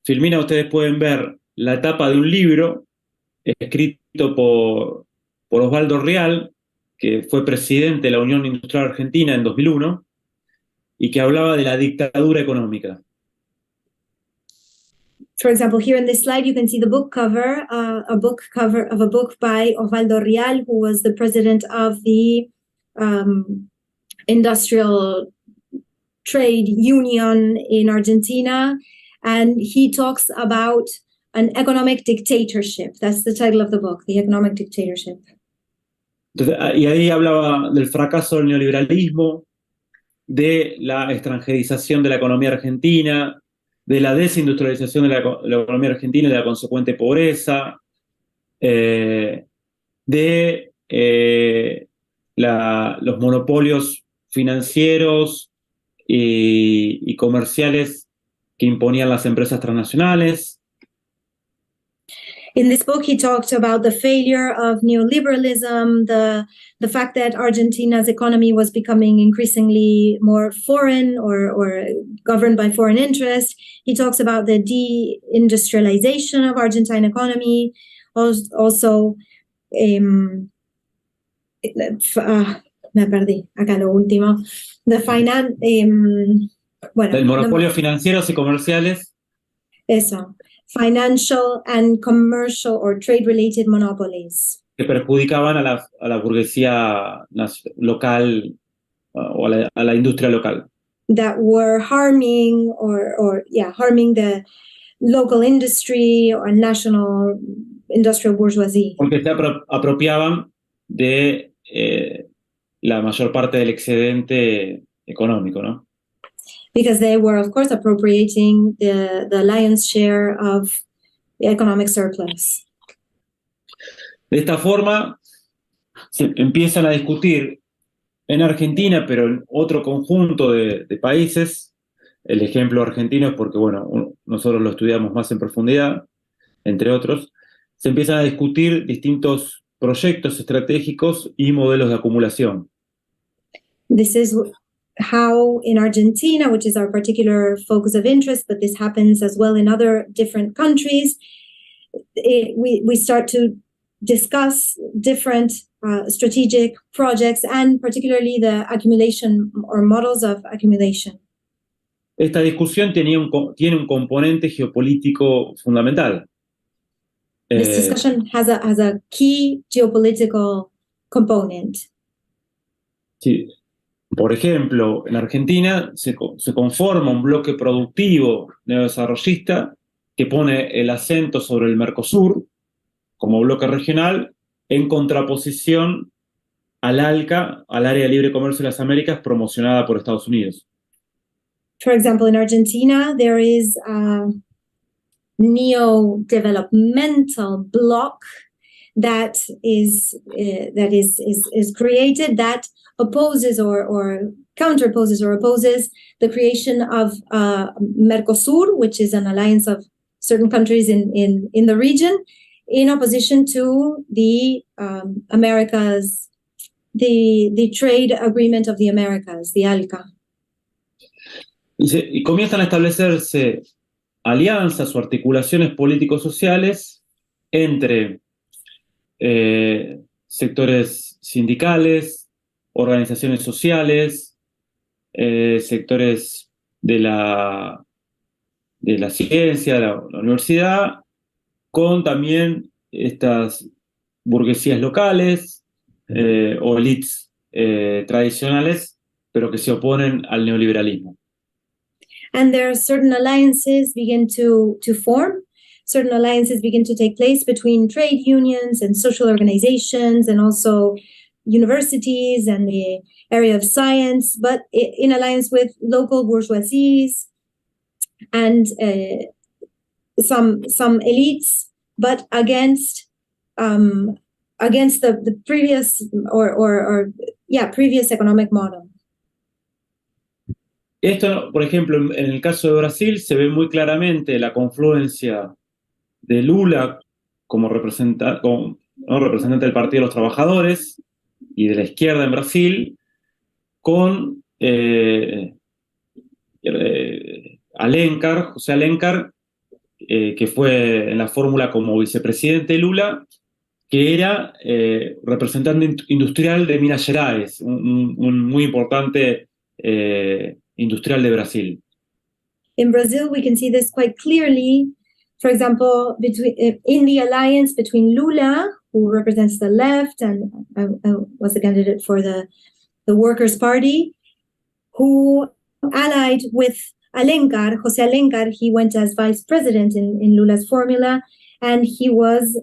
filmina ustedes pueden ver la tapa de un libro escrito por Osvaldo Real, que fue presidente de la Unión Industrial Argentina en 2001, y que hablaba de la dictadura económica. For example, here in this slide, you can see the book cover, a book by Osvaldo Real, who was the president of the Industrial Trade Union in Argentina. And he talks about an economic dictatorship. That's the title of the book, The Economic Dictatorship. Entonces, y ahí hablaba del fracaso del neoliberalismo, de la extranjerización de la economía argentina, de la desindustrialización de la economía argentina y de la consecuente pobreza, de los monopolios financieros y comerciales que imponían las empresas transnacionales. In this book, he talked about the failure of neoliberalism, the fact that Argentina's economy was becoming increasingly more foreign or governed by foreign interests. He talks about the deindustrialization of Argentine economy. Also, me perdí, acá lo último. Del monopolio financieros y comerciales. Eso. Financial and commercial or trade-related monopolies. Que perjudicaban a la burguesía local o a la industria local. That were harming harming the local industry or national industrial bourgeoisie. Porque se apropiaban de la mayor parte del excedente económico, ¿no? Because they were, of course, appropriating the lion's share of the economic surplus. De esta forma, se empiezan a discutir en Argentina, pero en otro conjunto de países. El ejemplo argentino es porque, bueno, nosotros lo estudiamos más en profundidad, entre otros. Se empiezan a discutir distintos proyectos estratégicos y modelos de acumulación. This is how in Argentina, which is our particular focus of interest, but this happens as well in other different countries, we start to discuss different strategic projects and particularly the accumulation or models of accumulation. Esta discusión tiene un componente geopolítico fundamental. This discussion has a key geopolitical component. Sí. Por ejemplo, en Argentina se conforma un bloque productivo neodesarrollista que pone el acento sobre el Mercosur como bloque regional en contraposición al ALCA, al Área de Libre Comercio de las Américas, promocionada por Estados Unidos. For example, in Argentina, there is a neo-developmental bloc that is created that opposes or counterposes or opposes the creation of Mercosur, which is an alliance of certain countries in the region, in opposition to the Americas, the trade agreement of the Americas, the ALCA. Y comienzan a establecerse alianzas o articulaciones políticos-sociales entre sectores sindicales, organizaciones sociales, sectores de la ciencia, de la universidad, con también estas burguesías locales o élites tradicionales, pero que se oponen al neoliberalismo. And there are certain alliances begin to form. Certain alliances begin to take place between trade unions and social organizations and also universities and the area of science, but in alliance with local bourgeoisies and some elites, but against the previous previous economic model. Esto, por ejemplo, en el caso de Brasil se ve muy claramente la confluencia de Lula como representante del Partido de los Trabajadores y de la izquierda en Brasil con José Alencar, que fue en la fórmula como vicepresidente de Lula, que era representante industrial de Minas Gerais, un muy importante industrial de Brasil. In Brazil, we can see this quite clearly. For example, in the alliance between Lula, who represents the left and was the candidate for the Workers' Party, who allied with Alencar, José Alencar. He went as vice president in Lula's formula, and he was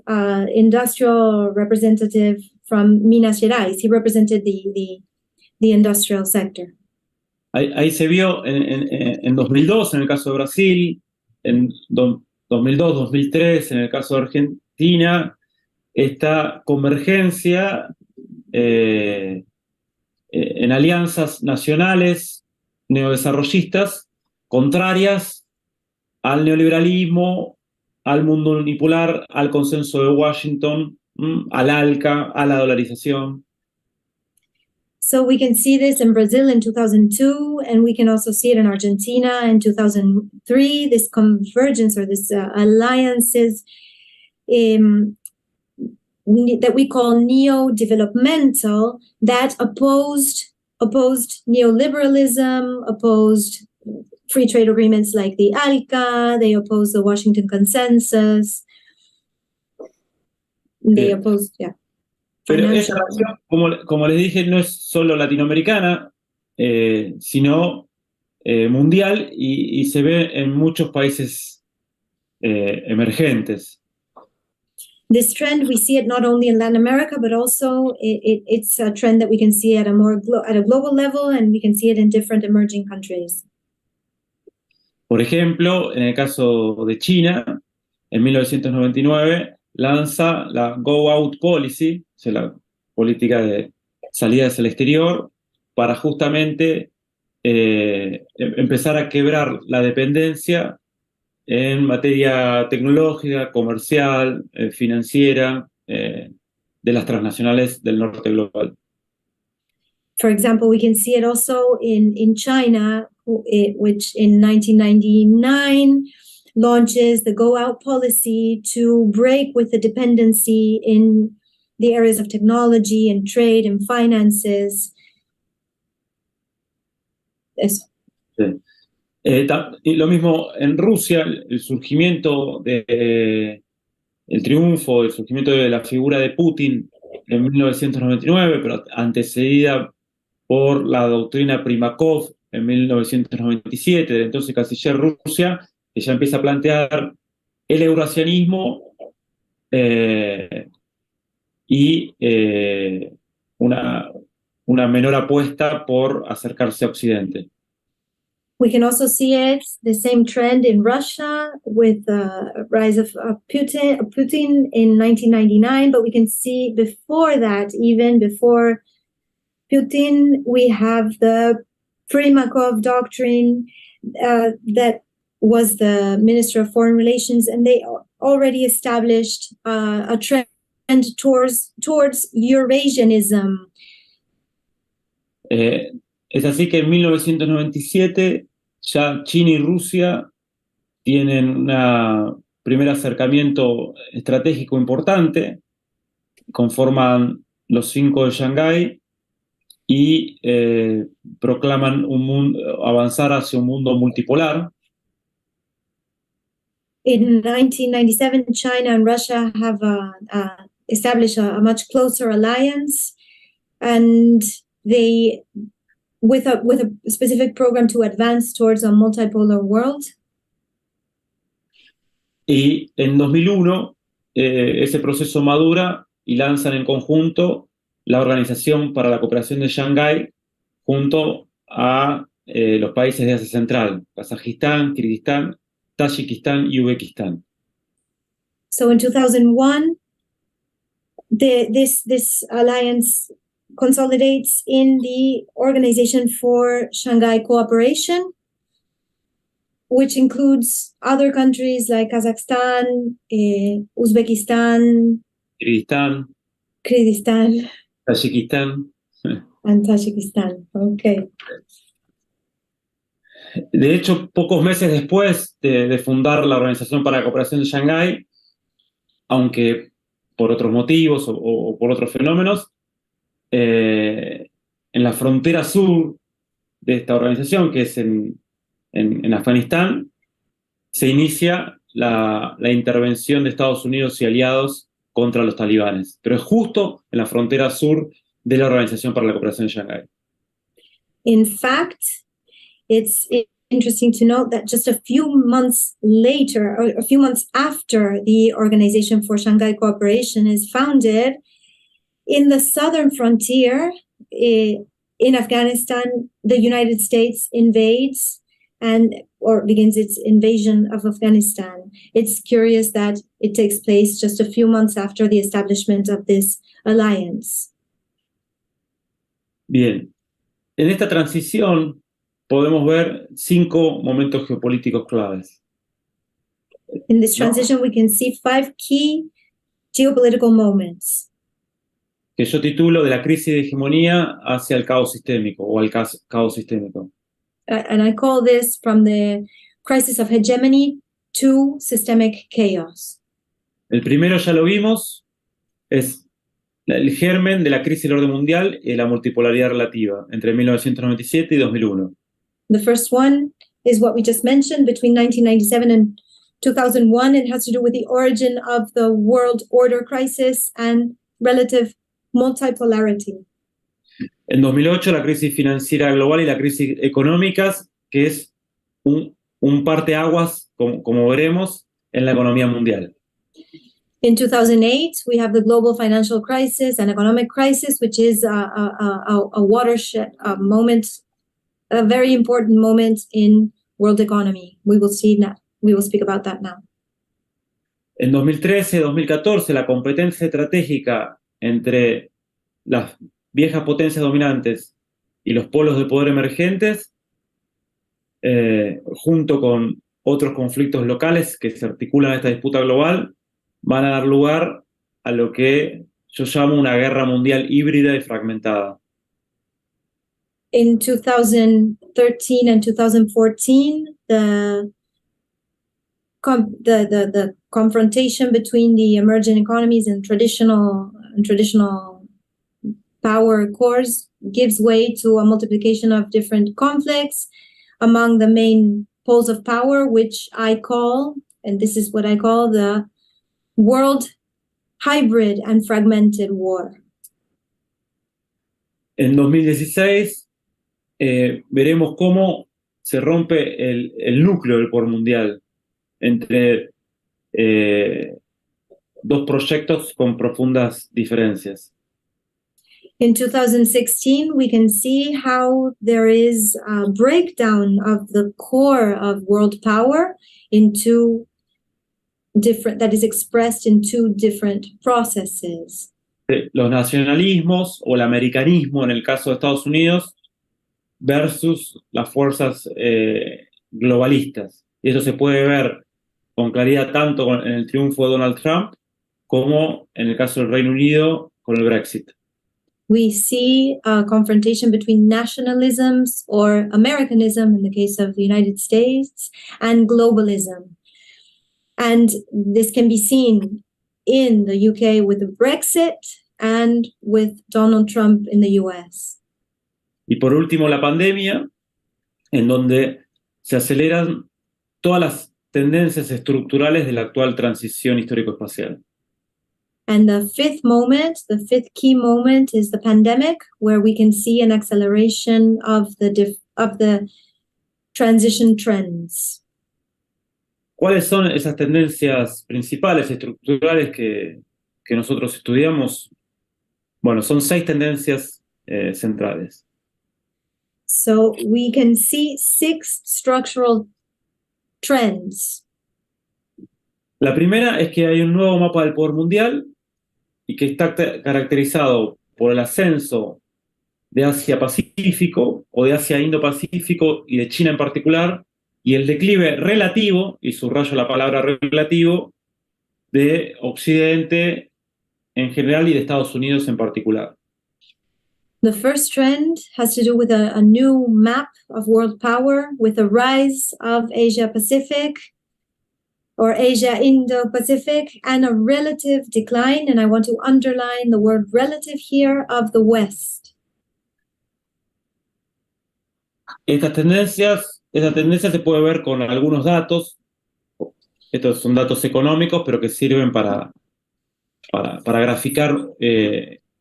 industrial representative from Minas Gerais. He represented the industrial sector. Ahí se vio en 2002 en el caso de Brasil, en 2002-2003 en el caso de Argentina, esta convergencia en alianzas nacionales neodesarrollistas contrarias al neoliberalismo, al mundo unipolar, al consenso de Washington, al ALCA, a la dolarización. So we can see this in Brazil in 2002, and we can also see it in Argentina in 2003, this convergence or this alliances that we call neo-developmental, that opposed neoliberalism, opposed free trade agreements like the ALCA, they opposed the Washington Consensus, they opposed, Pero esta relación, como les dije, no es solo latinoamericana, sino mundial y se ve en muchos países emergentes. This trend, we see it not only in Latin America, but also it's a trend that we can see at a global level, and we can see it in different emerging countries. Por ejemplo, en el caso de China, en 1999, lanza la Go Out Policy, o sea, la política de salida hacia el exterior, para justamente empezar a quebrar la dependencia en materia tecnológica, comercial, financiera, de las transnacionales del norte global. For example, we can see it also in China, which in 1999 launches the Go Out policy to break with the dependency in the areas of technology and trade and finances. Eso. Sí. Y lo mismo en Rusia, el surgimiento el surgimiento de la figura de Putin en 1999, pero antecedida por la doctrina Primakov en 1997, del entonces canciller Rusia, que ya empieza a plantear el eurasianismo y una menor apuesta por acercarse a Occidente. We can also see the same trend in Russia with the rise of Putin in 1999, but we can see before that, even before Putin, we have the Primakov doctrine that was the Minister of Foreign Relations, and they already established a trend towards Eurasianism. Es así que en 1997 ya China y Rusia tienen un primer acercamiento estratégico importante, conforman los 5 de Shanghái y proclaman avanzar hacia un mundo multipolar. In 1997, China and Russia have established a much closer alliance, and they with a specific program to advance towards a multipolar world. Y en 2001 ese proceso madura y lanzan en conjunto la Organización para la Cooperación de Shanghái junto a los países de Asia Central, Kazajistán, Kirguistán, Tayikistán y Uzbekistán. So in 2001, this alliance consolidates in the Organization for Shanghai Cooperation, which includes other countries like Kazakhstan, Uzbekistan, Kyrgyzstan, Tayikistán. And Tajikistan. Okay. De hecho, pocos meses después de fundar la Organización para la Cooperación de Shanghái, aunque por otros motivos o por otros fenómenos, en la frontera sur de esta organización, que es en Afganistán, se inicia la intervención de Estados Unidos y aliados contra los talibanes, pero es justo en la frontera sur de la Organización para la Cooperación de Shanghái. In fact, it's interesting to note that just a few months later, or a few months after the Organization for Shanghai Cooperation is founded, in the southern frontier in Afghanistan, the United States invades or begins its invasion of Afghanistan. It's curious that it takes place just a few months after the establishment of this alliance. Bien, en esta transición podemos ver 5 momentos geopolíticos claves. In this transition, we can see 5 key geopolitical moments. Que yo titulo de la crisis de hegemonía hacia el caos sistémico o al caos sistémico. And I call this from the crisis of hegemony to systemic chaos. El primero ya lo vimos, es el germen de la crisis del orden mundial y la multipolaridad relativa entre 1997 y 2001. The first one is what we just mentioned between 1997 and 2001. It has to do with the origin of the world order crisis and relative multipolarity. En 2008 la crisis financiera global y la crisis económicas, que es un parteaguas, como veremos, en la economía mundial. In 2008, we have the global financial crisis and economic crisis, which is a watershed moment, a very important moment in world economy. We will speak about that now. En 2013-2014, la competencia estratégica entre las viejas potencias dominantes y los polos de poder emergentes, junto con otros conflictos locales que se articulan en esta disputa global, van a dar lugar a lo que yo llamo una guerra mundial híbrida y fragmentada. In 2013 and 2014, the confrontation between the emerging economies and traditional power cores gives way to a multiplication of different conflicts among the main poles of power, which I call, and this is what I call, the world hybrid and fragmented war. En 2016 veremos cómo se rompe el núcleo del poder mundial entre dos proyectos con profundas diferencias. In 2016, we can see how there is a breakdown of the core of world power into different, that is expressed in two different processes. Los nacionalismos o el americanismo en el caso de Estados Unidos versus las fuerzas globalistas. Y eso se puede ver con claridad tanto en el triunfo de Donald Trump como en el caso del Reino Unido con el Brexit. We see a confrontation between nationalisms or Americanism in the case of the United States and globalism. And this can be seen in the UK with the Brexit and with Donald Trump in the US. Y por último, la pandemia, en donde se aceleran todas las tendencias estructurales de la actual transición histórico-espacial. And the fifth key moment is the pandemic, where we can see an acceleration of the transition trends. ¿Cuáles son esas tendencias principales, estructurales que nosotros estudiamos? Bueno, son 6 tendencias centrales. So we can see 6 structural trends. La primera es que hay un nuevo mapa del poder mundial y que está caracterizado por el ascenso de Asia-Pacífico o de Asia-Indo-Pacífico y de China en particular, y el declive relativo, y subrayo la palabra relativo, de Occidente en general y de Estados Unidos en particular. The first trend has to do with a new map of world power, with a rise of Asia-Pacific or Asia-Indo-Pacific, and a relative decline, and I want to underline the word relative here, of the West. Esta tendencia se puede ver con algunos datos. Estos son datos económicos, pero que sirven para graficar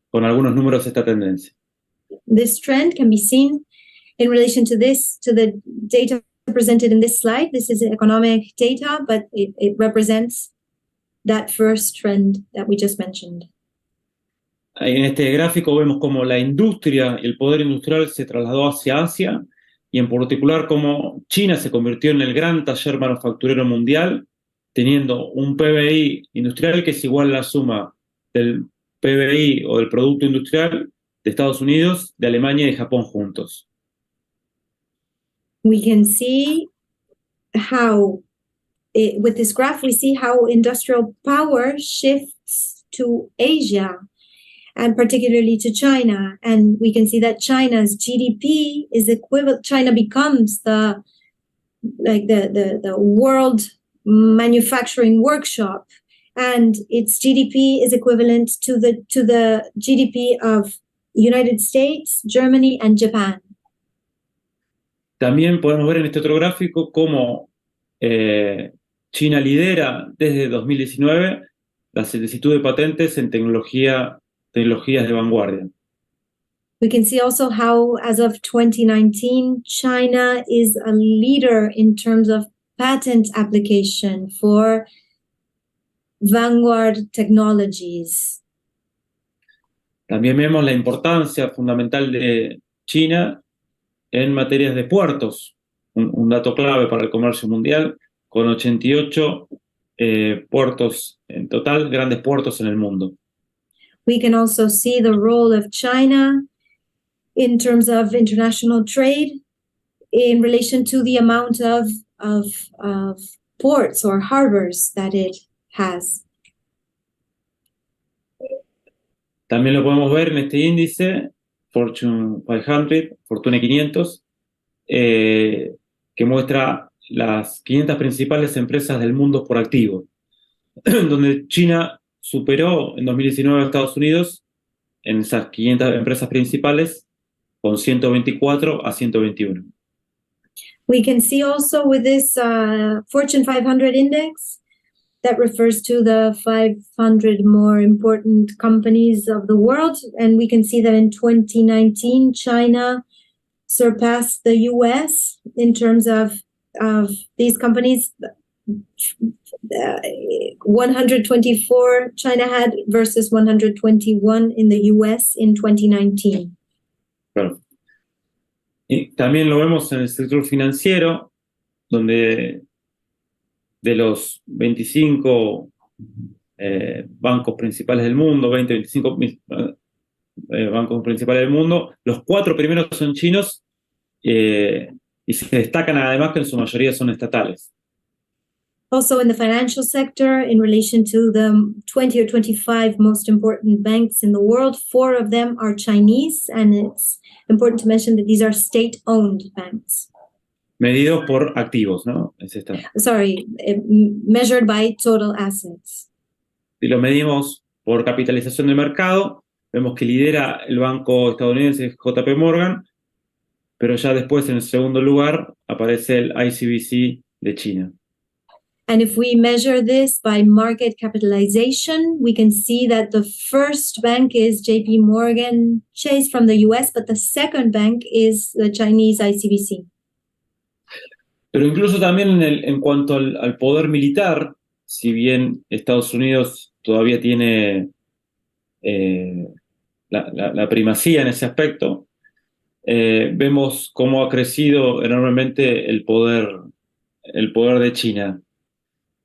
con algunos números esta tendencia. This trend can be seen in relation to the data presented in this slide. This is economic data, but it represents that first trend that we just mentioned. En este gráfico vemos cómo la industria y el poder industrial se trasladó hacia Asia, y en particular cómo China se convirtió en el gran taller manufacturero mundial, teniendo un PBI industrial que es igual a la suma del PBI o del Producto Industrial de Estados Unidos, de Alemania y de Japón juntos. We can see how, with this graph, we see how industrial power shifts to Asia, and particularly to China. And we can see that China's GDP is equivalent, China becomes the world manufacturing workshop, and its GDP is equivalent to the GDP of United States, Germany, and Japan. También podemos ver en este otro gráfico cómo China lidera desde 2019 la solicitud de patentes en tecnologías de vanguardia. We can see also how, as of 2019, China is a leader in terms of patent application for vanguard technologies. También vemos la importancia fundamental de China en materias de puertos, un dato clave para el comercio mundial, con 88 puertos en total, grandes puertos en el mundo. We can also see the role of China in terms of international trade in relation to the amount of ports or harbors that it has. También lo podemos ver en este índice, Fortune 500, Fortune 500, que muestra las 500 principales empresas del mundo por activo, donde China superó en 2019 a Estados Unidos en esas 500 empresas principales con 124 a 121. We can see also with this Fortune 500 index that refers to the 500 more important companies of the world. And we can see that in 2019, China surpassed the US in terms of these companies. 124 China had versus 121 in the US in 2019. Claro. Y también lo vemos en el sector financiero, donde de los 25 bancos principales del mundo, 25 bancos principales del mundo, los 4 primeros son chinos y se destacan además que en su mayoría son estatales. Also in the financial sector, in relation to the 20 or 25 most important banks in the world, 4 of them are Chinese, and it's important to mention that these are state-owned banks. Medidos por activos, ¿no? Es esta. Sorry, measured by total assets. Si lo medimos por capitalización de mercado, vemos que lidera el banco estadounidense JP Morgan, pero ya después en el segundo lugar aparece el ICBC de China. And if we measure this by market capitalization, we can see that the first bank is JP Morgan Chase from the US, but the second bank is the Chinese ICBC. Pero incluso también en cuanto al poder militar, si bien Estados Unidos todavía tiene la primacía en ese aspecto, vemos cómo ha crecido enormemente el poder de China.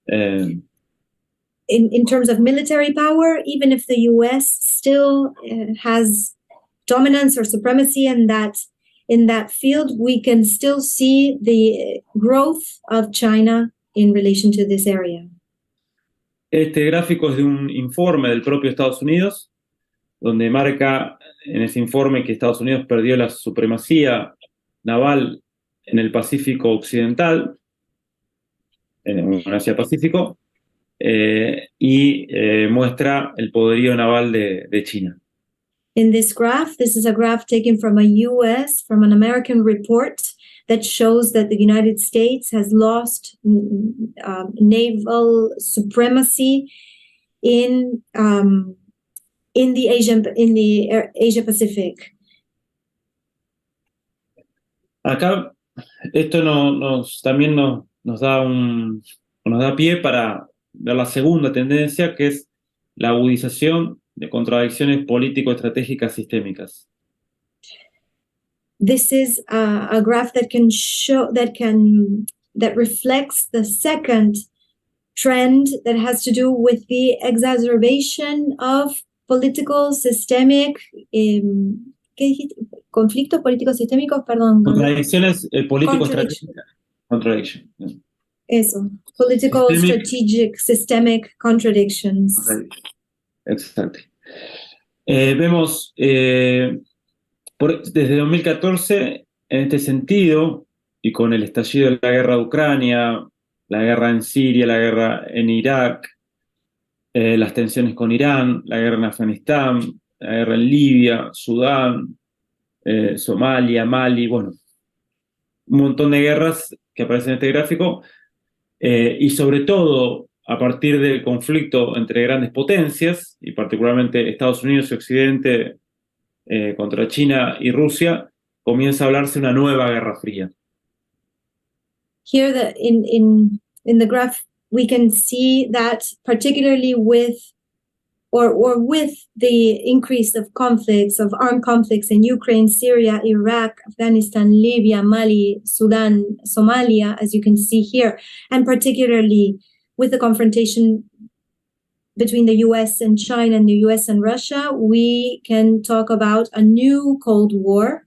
In terms of military power, even if the US still has dominance or supremacy in that field, we can still see the growth of China in relation to this area. Este gráfico es de un informe del propio Estados Unidos, donde marca en ese informe que Estados Unidos perdió la supremacía naval en el Pacífico Occidental, en Asia-Pacífico, y muestra el poderío naval de China. In this graph, this is a graph taken from an American report that shows that the United States has lost naval supremacy in the Asia Pacific. Acá esto también nos da pie para ver la segunda tendencia, que es la agudización de contradicciones político-estratégicas sistémicas. This is a graph that reflects the second trend that has to do with the exacerbation of political systemic conflictos políticos sistémicos, perdón. Contradicciones político-estratégicas. Contradiction. Eso. Political, strategic, systemic contradictions. Exacto. Vemos desde 2014, en este sentido, y con el estallido de la guerra de Ucrania, la guerra en Siria, la guerra en Irak, las tensiones con Irán, la guerra en Afganistán, la guerra en Libia, Sudán, Somalia, Mali, bueno, un montón de guerras que aparecen en este gráfico, y sobre todo a partir del conflicto entre grandes potencias, y particularmente Estados Unidos y Occidente contra China y Rusia, comienza a hablarse de una nueva Guerra Fría. Here in the graph we can see that particularly with the increase of armed conflicts in Ukraine, Syria, Iraq, Afghanistan, Libya, Mali, Sudan, Somalia, as you can see here, and particularly with the confrontation between the US and China and the US and Russia, we can talk about a new Cold War.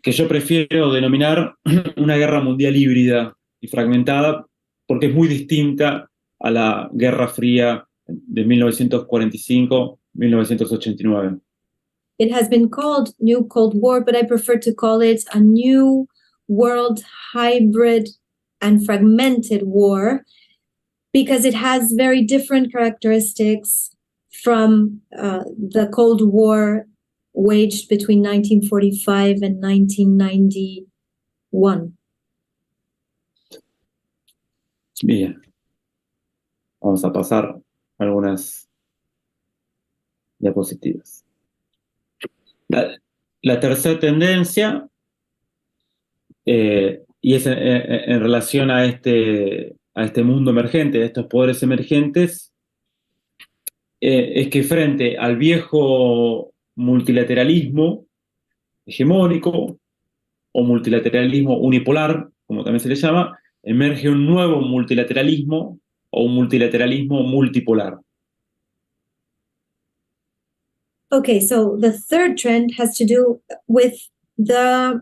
Que yo prefiero denominar una guerra mundial híbrida y fragmentada, porque es muy distinta a la Guerra Fría de 1945-1989. It has been called New Cold War, but I prefer to call it a new world hybrid and fragmented war, because it has very different characteristics from the Cold War waged between 1945 and 1991. Bien. Vamos a pasar algunas diapositivas. La tercera tendencia, y es en relación a este mundo emergente, a estos poderes emergentes, es que frente al viejo multilateralismo hegemónico o multilateralismo unipolar, como también se le llama, emerge un nuevo multilateralismo o un multilateralismo multipolar. Okay, so the third trend has to do with the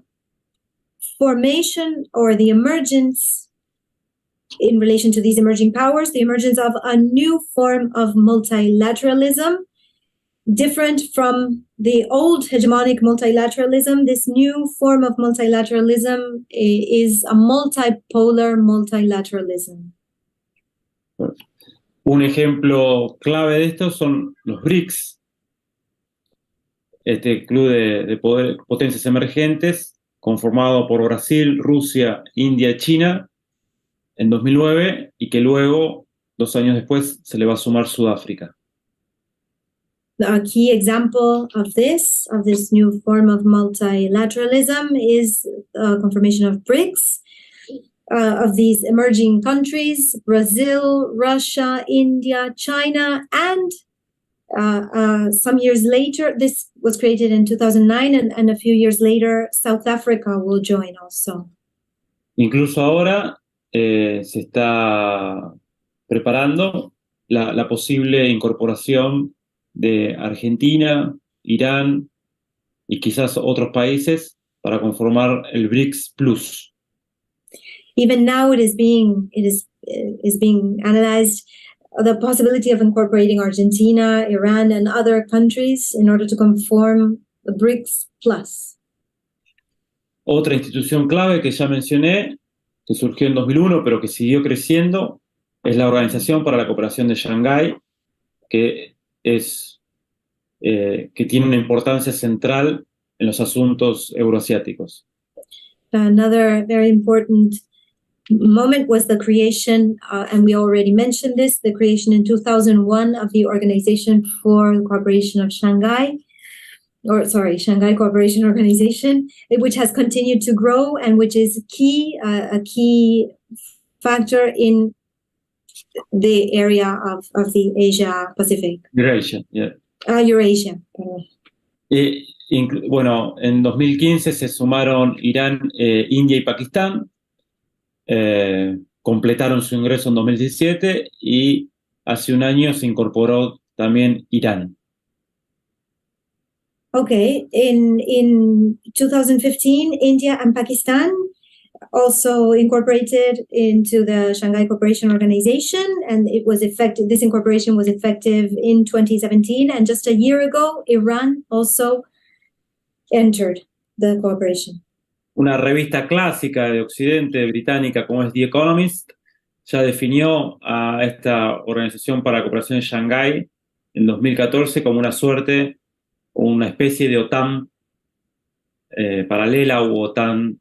formation or the emergence, in relation to these emerging powers, the emergence of a new form of multilateralism, different from the old hegemonic multilateralism. This new form of multilateralism is a multipolar multilateralism. Un ejemplo clave de esto son los BRICS, este club de potencias emergentes, conformado por Brasil, Rusia, India y China en 2009, y que luego, 2 años después, se le va a sumar Sudáfrica. A key example of this new form of multilateralism is confirmation of BRICS, of these emerging countries, Brazil, Russia, India, China, and some years later, this was created in 2009, and a few years later, South Africa will join also. Incluso ahora se está preparando la posible incorporación de Argentina, Irán y quizás otros países para conformar el BRICS Plus. Even now, it is being analyzed the possibility of incorporating Argentina, Iran, and other countries in order to conform the BRICS Plus. Otra institución clave que ya mencioné, que surgió en 2001 pero que siguió creciendo, es la Organización para la Cooperación de Shanghái, que tiene una importancia central en los asuntos euroasiáticos. Another very important moment was the creation, and we already mentioned this, the creation in 2001 of the Organization for the Cooperation of Shanghai, Shanghai Cooperation Organization, which has continued to grow and which is a key factor in the area of the Asia-Pacific. Eurasia, yeah. Eurasia. Bueno, en 2015 se sumaron Irán, India y Pakistán. Completaron su ingreso en 2017 y hace un año se incorporó también Irán. Okay, in 2015, India and Pakistan also incorporated into the Shanghai Cooperation Organization, and this incorporation was effective in 2017, and just a year ago, Iran also entered the cooperation. Una revista clásica de Occidente, británica, como es The Economist, ya definió a esta Organización para la Cooperación de Shanghái en 2014 como una especie de OTAN paralela u OTAN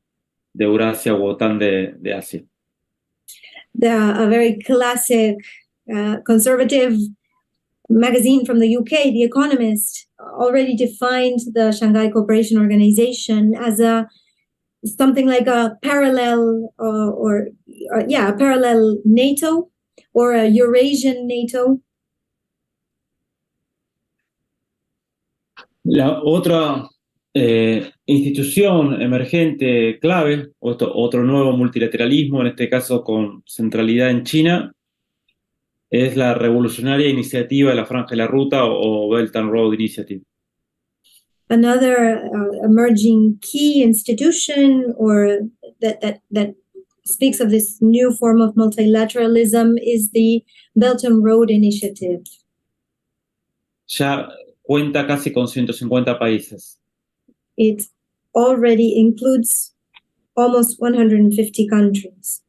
de Eurasia u OTAN de Asia. A very classic conservative magazine from the UK, The Economist, already defined the Shanghai Cooperation Organization as something like a parallel a parallel NATO or a Eurasian NATO. La otra institución emergente clave, otro nuevo multilateralismo, en este caso con centralidad en China, es la revolucionaria iniciativa de la Franja de la Ruta o Belt and Road Initiative. Another emerging key institution or that speaks of this new form of multilateralism is the Belt and Road Initiative. Ya cuenta casi con 150 países. It already includes almost 150 countries.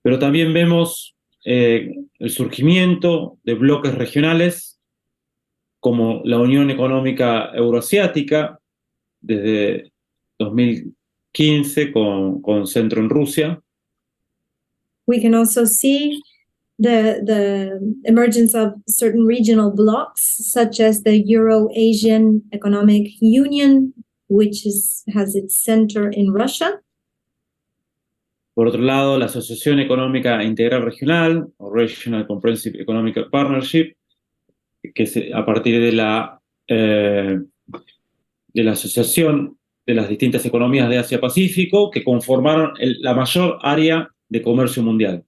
Pero también vemos el surgimiento de bloques regionales como la Unión Económica Euroasiática desde 2015 con centro en Rusia. We can also see the emergence of certain regional blocs, such as the Euro-Asian Economic Union, which has its center in Russia. Por otro lado, la Asociación Económica Integral Regional, o Regional Comprehensive Economic Partnership, que es a partir de la asociación de las distintas economías de Asia-Pacífico, que conformaron la mayor área de comercio mundial.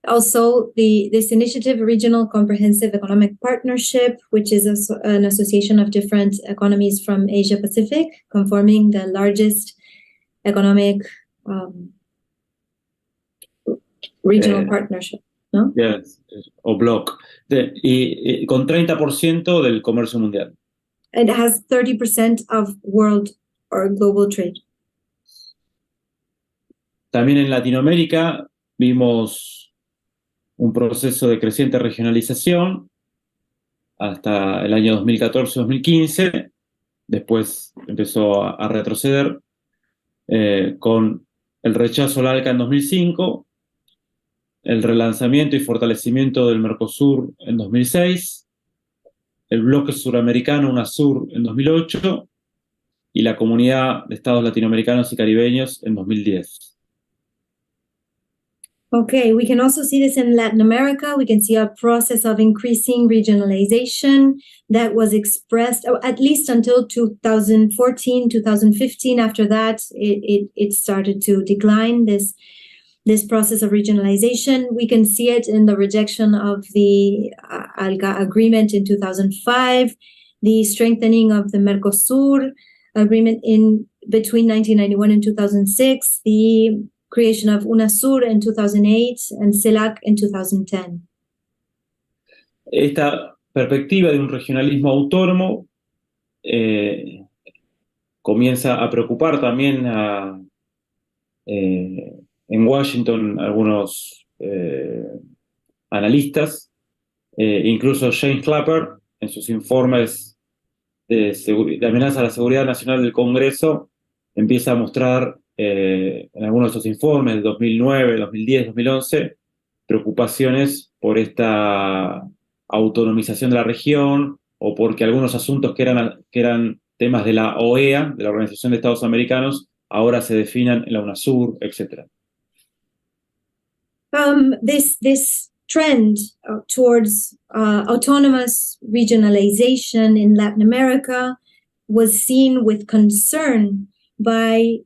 Also, this initiative, Regional Comprehensive Economic Partnership, which is an association of different economies from Asia-Pacific, conforming the largest economic regional partnership, ¿no? Yes, o bloc, y con 30% del comercio mundial. It has 30% of world or global trade. También en Latinoamérica vimos un proceso de creciente regionalización hasta el año 2014-2015, después empezó a retroceder con el rechazo al ALCA en 2005, el relanzamiento y fortalecimiento del Mercosur en 2006, el bloque suramericano UNASUR en 2008 y la Comunidad de Estados Latinoamericanos y Caribeños en 2010. Okay, we can also see this in Latin America. We can see a process of increasing regionalization that was expressed, at least until 2014, 2015. After that, it started to decline, this process of regionalization. We can see it in the rejection of the ALCA agreement in 2005, the strengthening of the Mercosur agreement in between 1991 and 2006, the creation of UNASUR in 2008 and CELAC in 2010. Esta perspectiva de un regionalismo autónomo comienza a preocupar también en Washington algunos analistas, incluso James Clapper en sus informes de amenaza a la seguridad nacional del Congreso empieza a mostrar en algunos de estos informes de 2009, 2010, 2011, preocupaciones por esta autonomización de la región o porque algunos asuntos que eran temas de la OEA, de la Organización de Estados Americanos, ahora se definan en la UNASUR, etc. This trend towards autonomous regionalization in Latin America was seen with concern by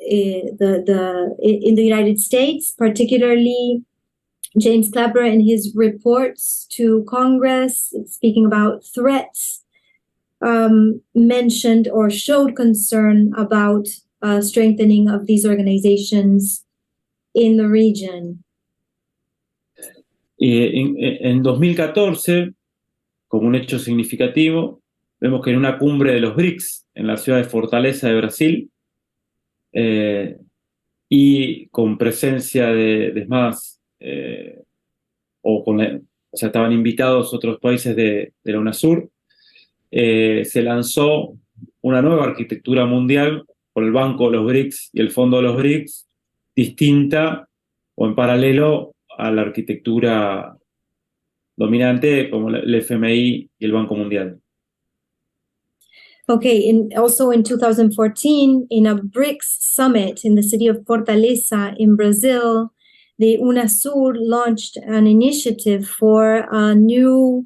in the United States, particularly James Clapper in his reports to Congress, speaking about threats, mentioned or showed concern about strengthening of these organizations in the region. En 2014, como un hecho significativo, vemos que en una cumbre de los BRICS, en la ciudad de Fortaleza de Brasil, y con presencia de más, estaban invitados otros países de la UNASUR, se lanzó una nueva arquitectura mundial por el Banco de los BRICS y el Fondo de los BRICS, distinta o en paralelo a la arquitectura dominante como el FMI y el Banco Mundial. Okay, also in 2014, in a BRICS summit in the city of Fortaleza in Brazil, the UNASUR launched an initiative for a new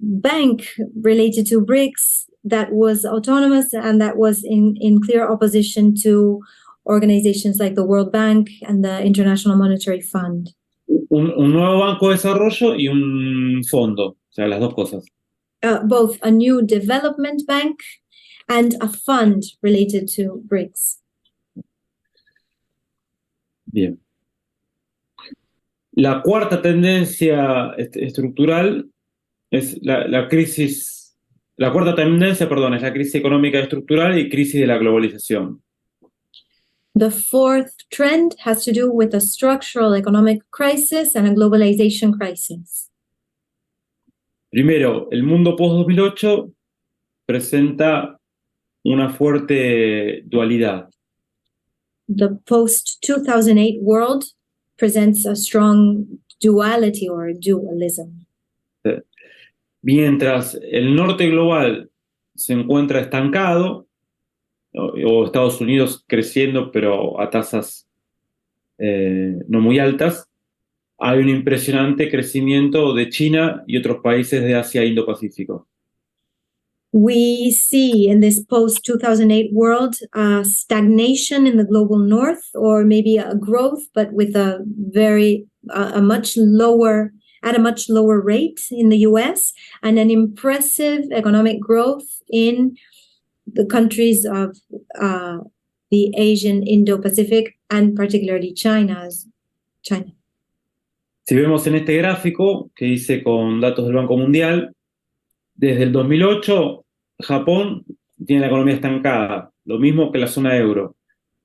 bank related to BRICS that was autonomous and that was in clear opposition to organizations like the World Bank and the International Monetary Fund. Un nuevo banco de desarrollo y un fondo, o sea, las dos cosas. Both a new development bank and a fund related to BRICS. Bien. La cuarta tendencia estructural es la crisis. La cuarta tendencia, perdón, es la crisis económica estructural y crisis de la globalización. The fourth trend has to do with a structural economic crisis and a globalization crisis. Primero, el mundo post-2008 presenta una fuerte dualidad. The post-2008 world presents a strong duality or dualism. Mientras el norte global se encuentra estancado, o Estados Unidos creciendo pero a tasas no muy altas, hay un impresionante crecimiento de China y otros países de Asia e Indo-Pacífico. We see in this post-2008 world stagnation in the global north, or maybe a growth, but with a much lower rate in the US, and an impressive economic growth in the countries of the Asian Indo-Pacific, and particularly China. Si vemos en este gráfico que hice con datos del Banco Mundial, desde el 2008, Japón tiene la economía estancada, lo mismo que la zona euro.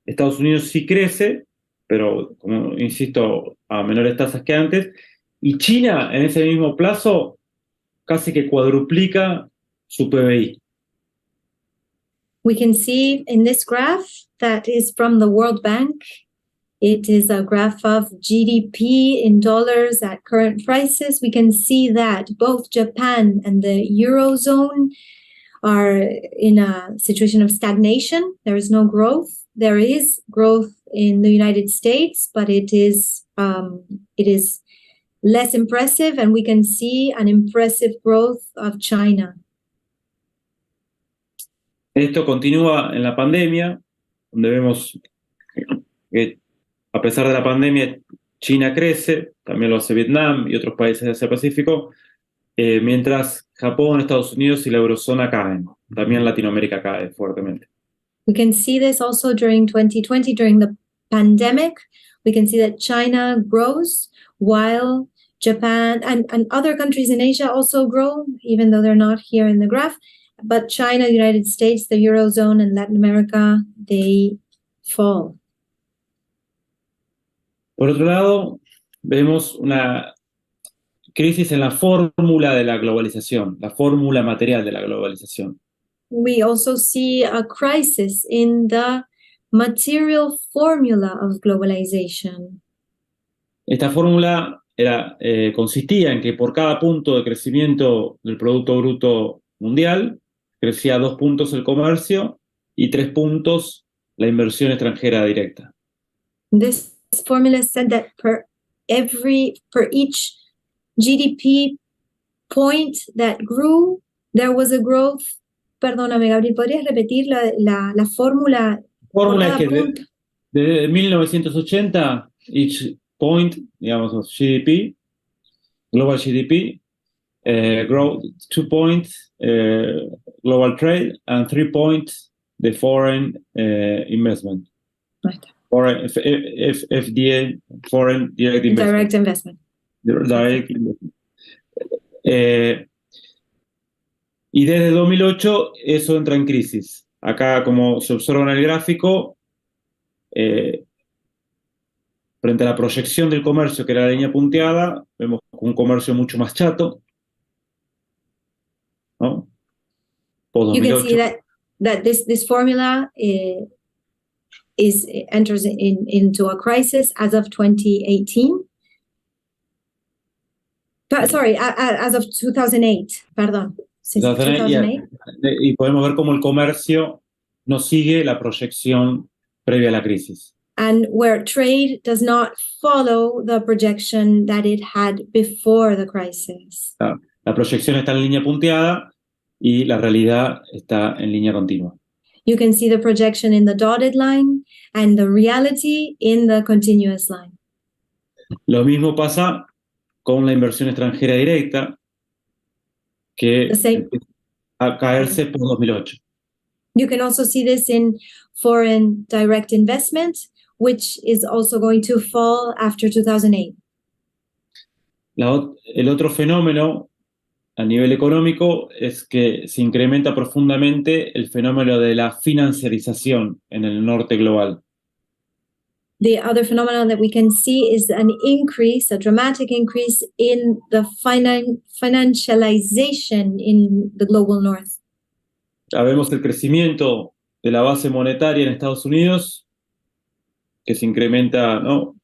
Estados Unidos sí crece, pero, como insisto, a menores tasas que antes. Y China, en ese mismo plazo, casi que cuadruplica su PBI. We can see in this graph that is from the World Bank. It is a graph of GDP in dollars at current prices. We can see that both Japan and the Eurozone are in a situation of stagnation. There is no growth. There is growth in the United States, but it is less impressive, and we can see an impressive growth of China. Esto continúa en la pandemia, donde vemos que a pesar de la pandemia, China crece, también lo hace Vietnam y otros países de Asia-Pacífico, mientras Japón, Estados Unidos y la eurozona caen. También Latinoamérica cae fuertemente. We can see this also during 2020, during the pandemic. We can see that China grows while Japan and other countries in Asia also grow, even though they're not here in the graph. But China, the United States, the Eurozone, and Latin America, they fall. Por otro lado, vemos una crisis en la fórmula de la globalización, la fórmula material de la globalización. We also see a crisis in the material formula of globalization. Esta fórmula consistía en que por cada punto de crecimiento del Producto Bruto Mundial, crecía 2 puntos el comercio y 3 puntos la inversión extranjera directa. This formula said that per each GDP point that grew, there was a growth. Perdóname, Gabriel, ¿podrías repetir la fórmula? La fórmula es que desde 1980, each point, digamos, of GDP, global GDP, grow 2 points global trade and 3 points the foreign investment. Right. Foreign FDA, foreign direct investment. Direct investment. Direct investment. Y desde 2008 eso entra en crisis. Acá, como se observa en el gráfico, frente a la proyección del comercio, que era la línea punteada, vemos un comercio mucho más chato, ¿no? You can see that this formula enters into a crisis as of 2018. Sorry, as of 2008, perdón. 2008. Y podemos ver cómo el comercio no sigue la proyección previa a la crisis. And where trade does not follow the projection that it had before the crisis. La proyección está en línea punteada y la realidad está en línea continua. You can see the projection in the dotted line and the reality in the continuous line. Lo mismo pasa con la inversión extranjera directa, que a caerse por 2008. You can also see this in foreign direct investment, which is also going to fall after 2008. El otro fenómeno a nivel económico es que se incrementa profundamente el fenómeno de la financiarización en el norte global. The other phenomenon that we can see is an increase, a dramatic increase in the financialization in the global north. Ya vemos el crecimiento de la base monetaria en Estados Unidos, que se incrementa, ¿no?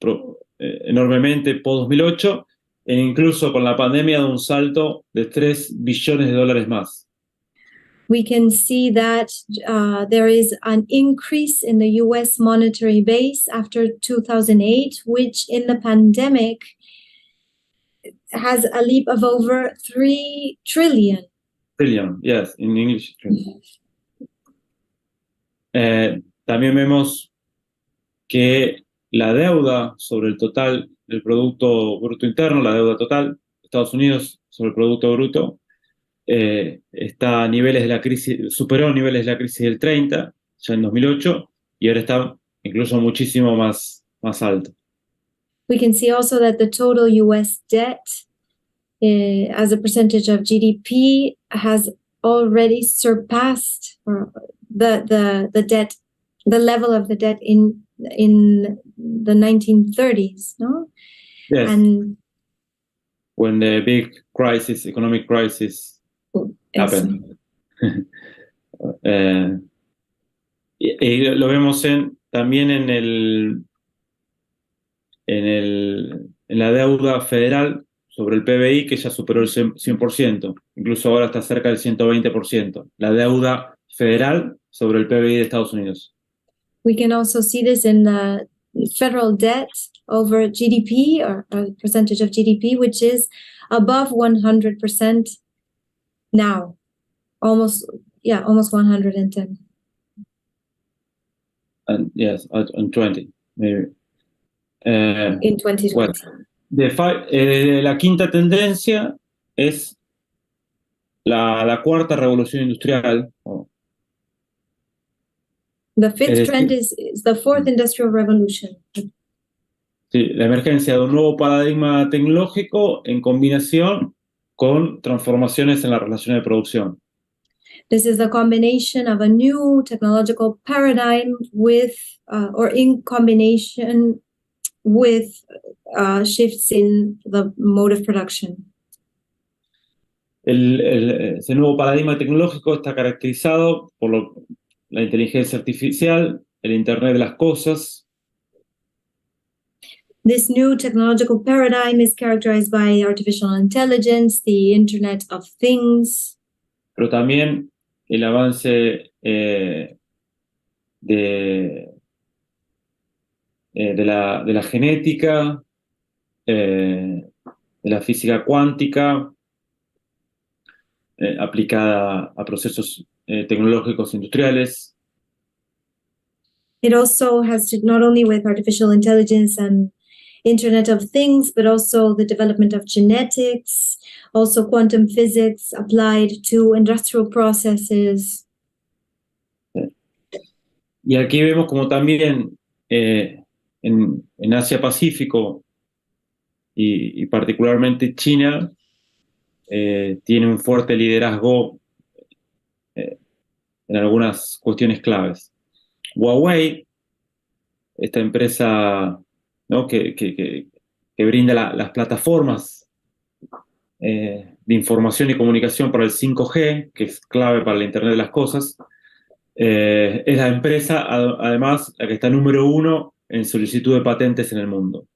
enormemente post-2008, e incluso con la pandemia de un salto de $3 billones más. We can see that there is an increase in the US monetary base after 2008, which in the pandemic has a leap of over 3 trillion. Trillion, yes, in English. También vemos que la deuda sobre el total del Producto Bruto Interno, la deuda total de Estados Unidos sobre el Producto Bruto, está a niveles de la crisis, superó niveles de la crisis del 30, ya en 2008, y ahora está incluso muchísimo más alto. We can see also that the total US debt as a percentage of GDP has already surpassed the debt, the level of the debt in the 1930s, no? Yes. And when the big crisis, economic crisis, happened. Y lo vemos también en la deuda federal sobre el PBI, que ya superó el 100%, incluso ahora está cerca del 120%, la deuda federal sobre el PBI de Estados Unidos. We can also see this in the federal debt over GDP, or percentage of GDP, which is above 100% now. Almost 110. And yes, on 20, maybe. In 2020. Well, la quinta tendencia es la cuarta revolución industrial. The fifth trend is the fourth industrial revolution. Sí, la emergencia de un nuevo paradigma tecnológico en combinación con transformaciones en la relación de producción. This is the combination of a new technological paradigm with, or in combination with shifts in the mode of production. Ese nuevo paradigma tecnológico está caracterizado por la inteligencia artificial, el Internet de las cosas. This new technological paradigm is characterized by artificial intelligence, the Internet of Things. Pero también el avance de la genética, de la física cuántica, aplicada a procesos tecnológicos industriales. It also has to not only with artificial intelligence and Internet of Things, but also the development of genetics, also quantum physics applied to industrial processes. Y aquí vemos como también en Asia-Pacífico y particularmente China tiene un fuerte liderazgo en algunas cuestiones claves. Huawei, esta empresa, ¿no?, que brinda las plataformas de información y comunicación para el 5G, que es clave para la Internet de las cosas, es la empresa, además, la que está número 1 en solicitud de patentes en el mundo.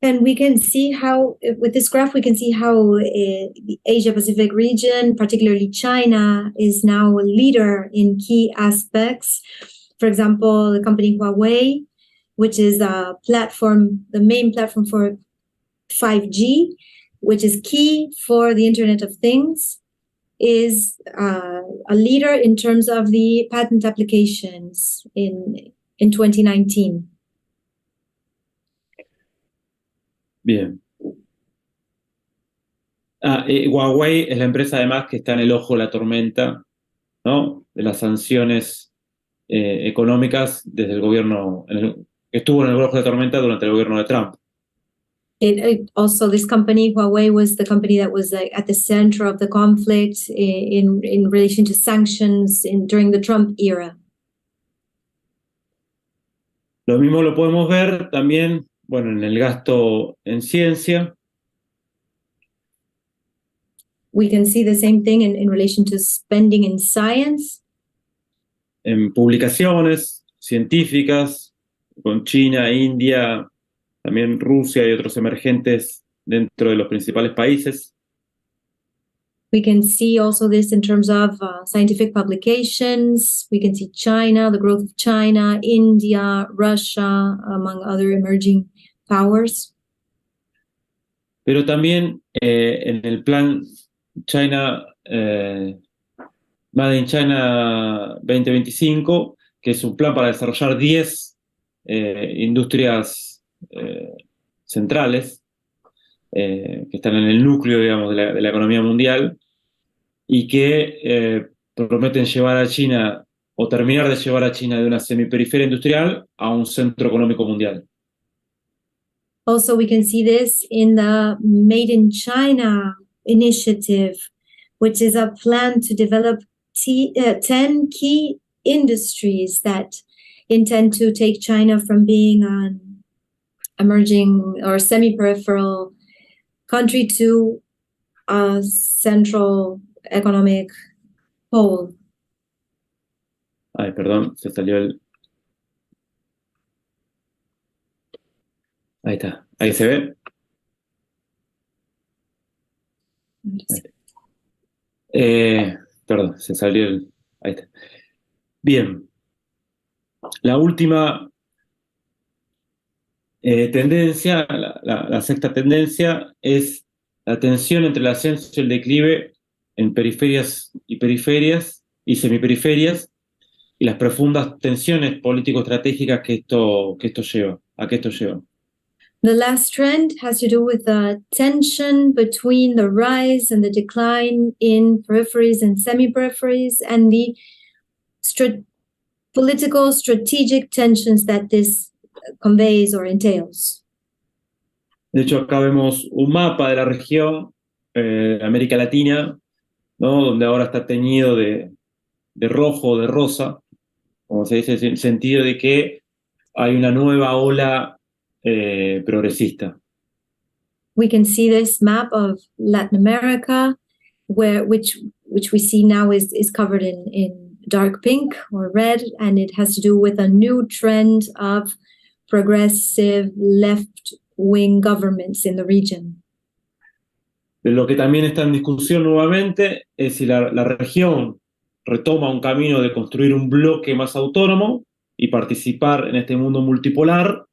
And we can see how, with this graph, we can see how the Asia-Pacific region, particularly China, is now a leader in key aspects. For example, the company Huawei, which is a platform, the main platform for 5G, which is key for the Internet of Things, is a leader in terms of the patent applications in 2019. Bien. Huawei es la empresa además que está en el ojo de la tormenta, ¿no?, de las sanciones económicas desde el gobierno, estuvo en el ojo de la tormenta durante el gobierno de Trump. Also, this company, Huawei, was the company that was at the center of the conflict in relation to sanctions during the Trump era. Lo mismo lo podemos ver también, bueno, en el gasto en ciencia. We can see the same thing in relation to spending in science. En publicaciones científicas con China, India, también Rusia y otros emergentes dentro de los principales países. We can see also this in terms of scientific publications. We can see China, the growth of China, India, Russia, among other emerging powers. Pero también en el plan China, Made in China 2025, que es un plan para desarrollar 10 industrias centrales que están en el núcleo, digamos, de la economía mundial y que prometen llevar a China o terminar de llevar a China de una semiperiferia industrial a un centro económico mundial. Also, we can see this in the Made in China initiative, which is a plan to develop 10 key industries that intend to take China from being an emerging or semi-peripheral country to a central economic pole. Ay, perdón, se salió el... Ahí está. ¿Ahí se ve? Perdón, se salió el... Ahí está. Bien. La última tendencia, la sexta tendencia, es la tensión entre el ascenso y el declive en periferias y semiperiferias y las profundas tensiones político-estratégicas que esto lleva. The last trend has to do with the tension between the rise and the decline in peripheries and semi-peripheries and the political strategic tensions that this conveys or entails. De hecho, acá vemos un mapa de la región de América Latina, ¿no? Donde ahora está teñido de rojo o de rosa, como se dice, en el sentido de que hay una nueva ola progresista. We can see this map of Latin America, which we see now is covered in dark pink or red, and it has to do with a new trend of progressive left-wing governments in the region. Lo que también está en discusión nuevamente es si la región retoma un camino de construir un bloque más autónomo y participar en este mundo multipolar,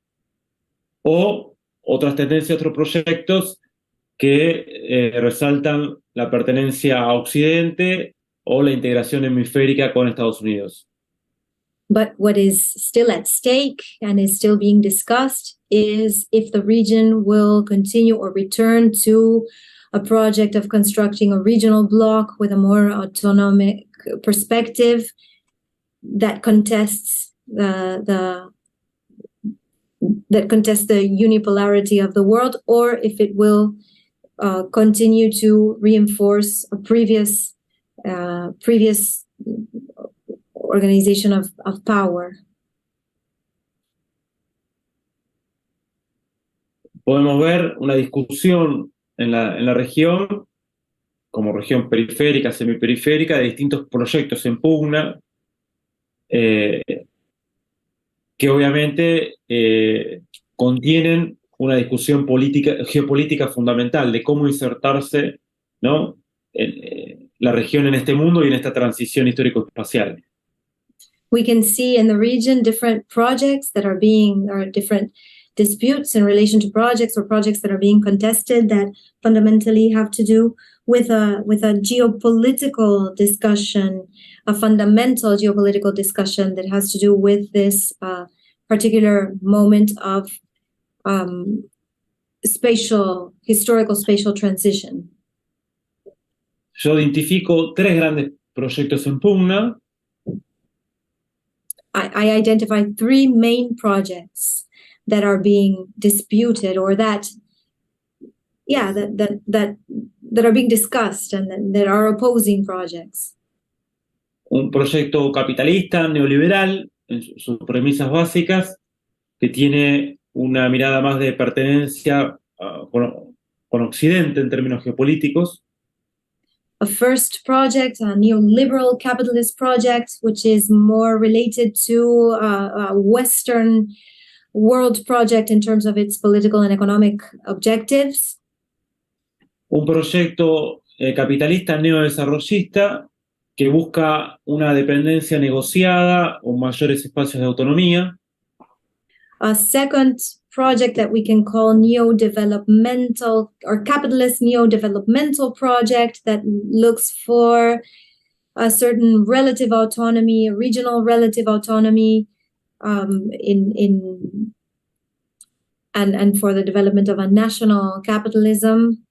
o otras tendencias, otros proyectos que resaltan la pertenencia a Occidente o la integración hemisférica con Estados Unidos. But what is still at stake and is still being discussed is if the region will continue or return to a project of constructing a regional bloc with a more autonomic perspective that contests the unipolarity of the world, or if it will continue to reinforce a previous organization of power. Podemos ver una discusión en la región, como región periférica, semiperiférica, de distintos proyectos en pugna, que obviamente contienen una discusión geopolítica fundamental de cómo insertarse, ¿no? La región en este mundo y en esta transición histórico-espacial. We can see in the region different projects that are different disputes in relation to projects or projects that are being contested that fundamentally have to do with a geopolitical discussion, a fundamental geopolitical discussion that has to do with this particular moment of historical spatial transition. Yo identifico 3 grandes proyectos en pugna. I identify 3 main projects that are being disputed or that are being discussed and that are opposing projects. Un proyecto capitalista, neoliberal, en sus premisas básicas, que tiene una mirada más de pertenencia con Occidente en términos geopolíticos. A first project, a neoliberal capitalist project, which is more related to Western world project in terms of its political and economic objectives. Un proyecto capitalista neodesarrollista que busca una dependencia negociada o mayores espacios de autonomía. A second project that we can call neo-developmental or capitalist neo-developmental project that looks for a certain relative autonomy, a regional relative autonomy, and for the development of a national capitalism.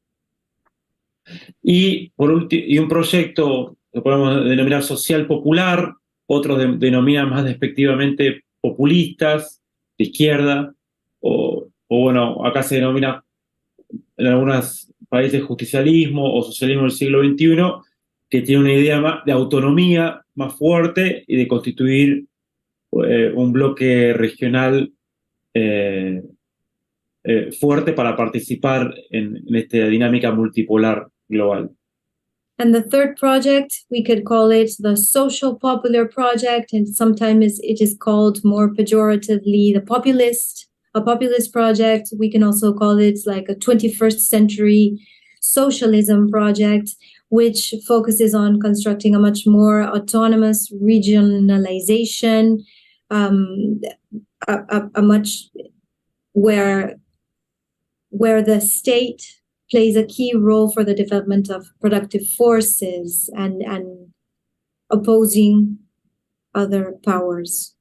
Y un proyecto que podemos denominar social popular, otros denominan más despectivamente populistas, de izquierda, o bueno, acá se denomina en algunos países justicialismo o socialismo del siglo XXI, que tiene una idea más de autonomía más fuerte y de constituir un bloque regional fuerte para participar en esta dinámica multipolar global. And the third project, we could call it the social popular project, and sometimes it is called more pejoratively a populist project. We can also call it like a 21st century socialism project, which focuses on constructing a much more autonomous regionalization, a much where the state plays a key role for the development of productive forces and opposing other powers.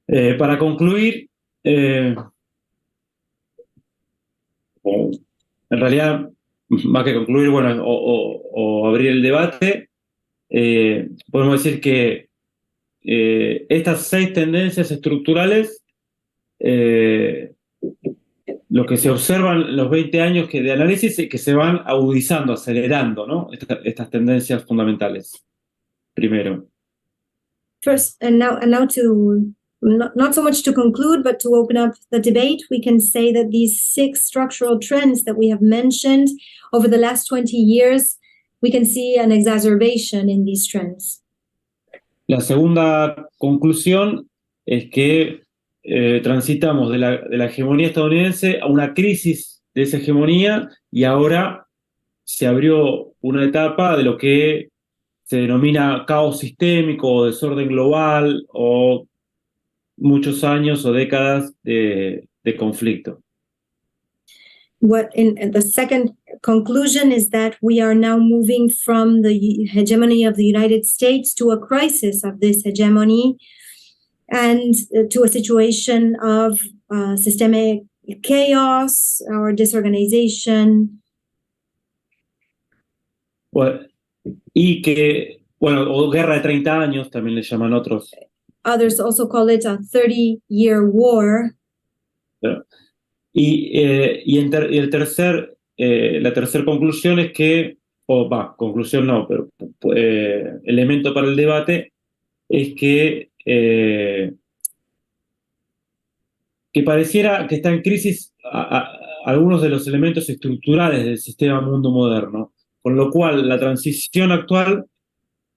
Para concluir, en realidad, más que concluir, bueno, o abrir el debate, podemos decir que estas 6 tendencias estructurales, lo que se observan en los 20 años de análisis es que se van agudizando, acelerando, ¿no? Estas tendencias fundamentales. Primero. First, and now to not so much to conclude, but to open up the debate, we can say that these 6 structural trends that we have mentioned over the last 20 years, we can see an exacerbation in these trends. La segunda conclusión es que transitamos de la hegemonía estadounidense a una crisis de esa hegemonía y ahora se abrió una etapa de lo que se denomina caos sistémico o desorden global o muchos años o décadas de conflicto. The second conclusion is that we are now moving from the hegemony of the United States to a crisis of this hegemony and to a situation of systemic chaos or disorganization. Bueno, y que, bueno, o guerra de 30 años, también le llaman otros. Others also call it a 30-year war. La tercera conclusión es que, conclusión no, pero elemento para el debate es que pareciera que está en crisis algunos de los elementos estructurales del sistema mundo moderno, con lo cual la transición actual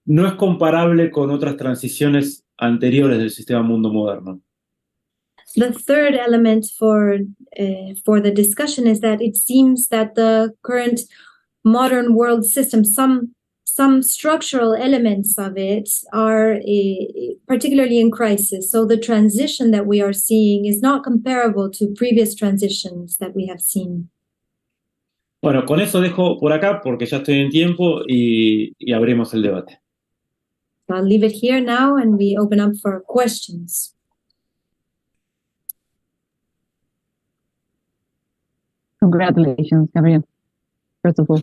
no es comparable con otras transiciones anteriores del sistema mundo moderno. The third element for the discussion is that it seems that the current modern world system, some structural elements of it are particularly in crisis. So the transition that we are seeing is not comparable to previous transitions that we have seen. Bueno, con eso dejo por acá porque ya estoy en tiempo y abrimos el debate. So I'll leave it here now and we open up for questions. Congratulations, Gabriel, first of all,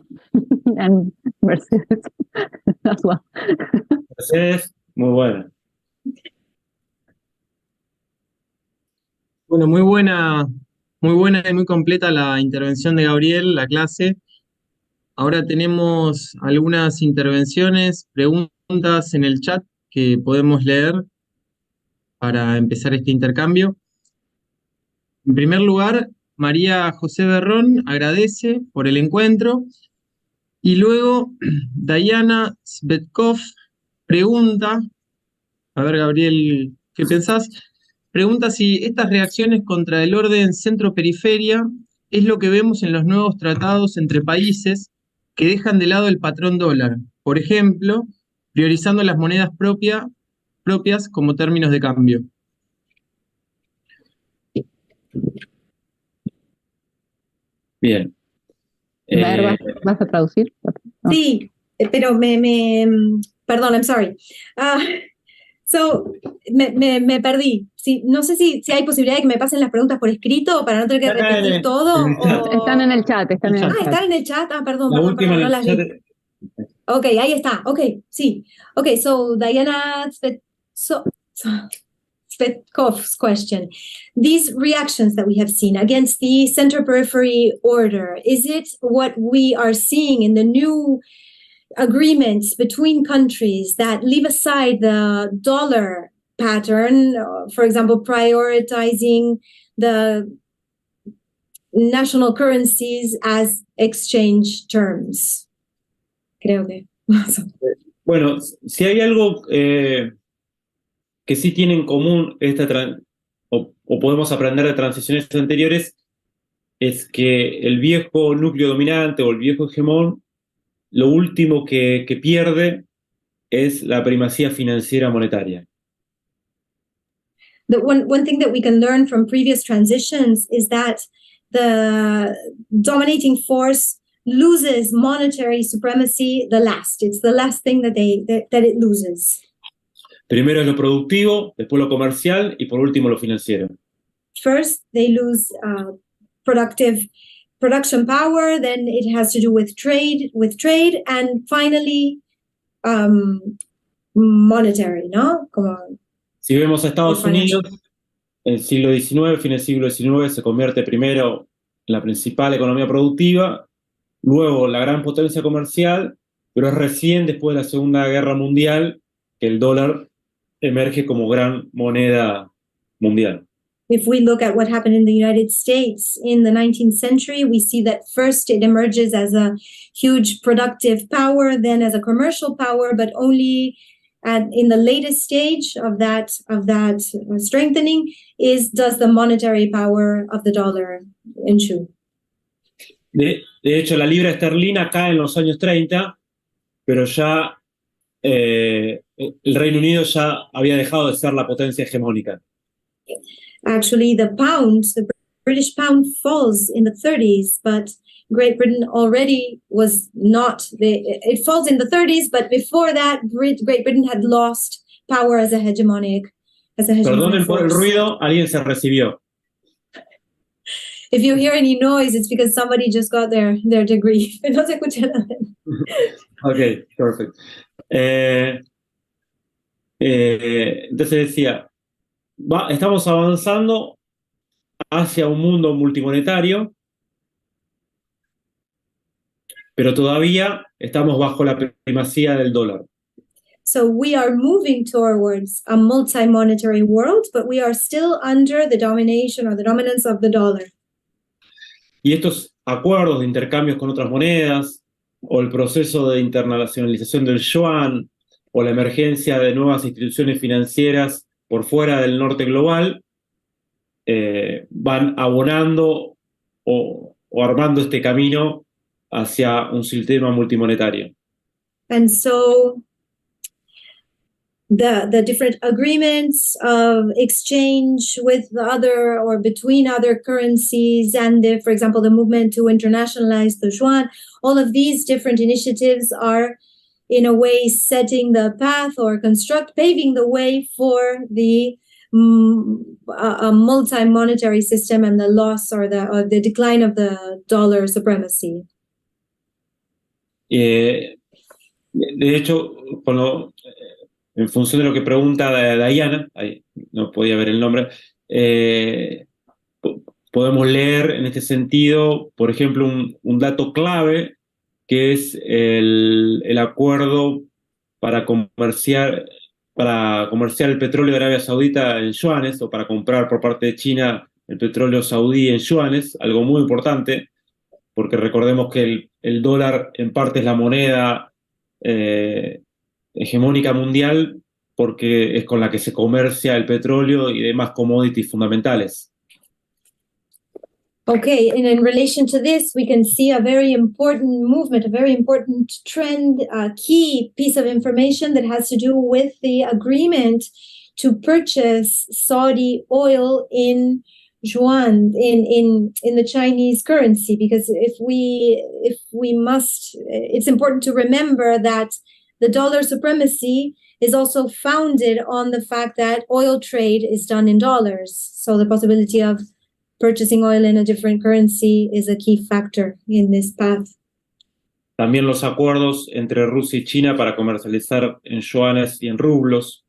and Mercedes as well. Mercedes, muy buena. Bueno, muy buena y muy completa la intervención de Gabriel, la clase. Ahora tenemos algunas intervenciones, preguntas en el chat que podemos leer para empezar este intercambio. En primer lugar, María José Berrón agradece por el encuentro y luego Diana Svetkov pregunta, a ver Gabriel, ¿qué pensás? pregunta si estas reacciones contra el orden centro-periferia es lo que vemos en los nuevos tratados entre países que dejan de lado el patrón dólar, por ejemplo, priorizando las monedas propias como términos de cambio. Bien. ¿Vas a traducir? No. Sí, pero perdón, I'm sorry. Me perdí. Sí, no sé si hay posibilidad de que me pasen las preguntas por escrito para no tener que repetir todo. Están en el chat, están en el chat. Están en el chat. Perdón, La perdón, última no en las el vi. chat. Ok, ahí está. Ok, sí. Ok, so Diana Svetkov's question. These reactions that we have seen against the center-periphery order, is it what we are seeing in the new agreements between countries that leave aside the dollar pattern, for example, prioritizing the national currencies as exchange terms? Creo que. Bueno, si hay algo que sí tiene en común o podemos aprender de transiciones anteriores, es que el viejo núcleo dominante o el viejo hegemón, lo último que pierde es la primacía financiera monetaria. The one thing that we can learn from previous transitions is that the dominating force loses monetary supremacy the last. It's the last thing that it loses. Primero es lo productivo, después lo comercial y por último lo financiero. First, they lose production power, then it has to do with trade, and finally monetary, ¿no? Si vemos a Estados Unidos, en el siglo XIX, fin del siglo XIX, se convierte primero en la principal economía productiva, luego la gran potencia comercial, pero es recién después de la Segunda Guerra Mundial que el dólar emerge como gran moneda mundial. If we look at what happened in the United States in the 19th century, we see that first it emerges as a huge productive power, then as a commercial power, but only in the latest stage of that strengthening does the monetary power of the dollar ensue. De hecho, la libra esterlina cae en los años 30, pero ya el Reino Unido ya había dejado de ser la potencia hegemónica. Actually, the British pound falls in the 30s, but Great Britain already was not. It falls in the 30s, but before that, Great Britain had lost power as a hegemonic Perdonen force. por el ruido, alguien se recibió. If you hear any noise, it's because somebody just got their degree. No se escucha nada. Ok, perfect. Entonces decía, estamos avanzando hacia un mundo multimonetario, pero todavía estamos bajo la primacía del dólar. So we are moving towards a multi-monetary world, but we are still under the domination or the dominance of the dollar. Y estos acuerdos de intercambios con otras monedas, o el proceso de internacionalización del yuan, o la emergencia de nuevas instituciones financieras por fuera del norte global, van abonando o armando este camino hacia un sistema multimonetario. And so the different agreements of exchange with the other or between other currencies and for example, the movement to internationalize the yuan, all of these different initiatives are in a way setting the path or paving the way for a multi-monetary system and the loss or the decline of the dollar supremacy. De hecho, en función de lo que pregunta Diana, ahí no podía ver el nombre, podemos leer en este sentido, por ejemplo, un dato clave, que es el acuerdo para comerciar el petróleo de Arabia Saudita en yuanes, o para comprar por parte de China el petróleo saudí en yuanes, algo muy importante, porque recordemos que el dólar en parte es la moneda hegemónica mundial, porque es con la que se comercia el petróleo y demás commodities fundamentales. Okay, and in relation to this, we can see a very important movement, a very important trend, a key piece of information that has to do with the agreement to purchase Saudi oil in yuan, in the Chinese currency, because if we must, it's important to remember that the dollar supremacy is also founded on the fact that oil trade is done in dollars. So the possibility of purchasing oil in a different currency is a key factor in this path. También los acuerdos entre Rusia y China para comercializar en yuanes y en rublos.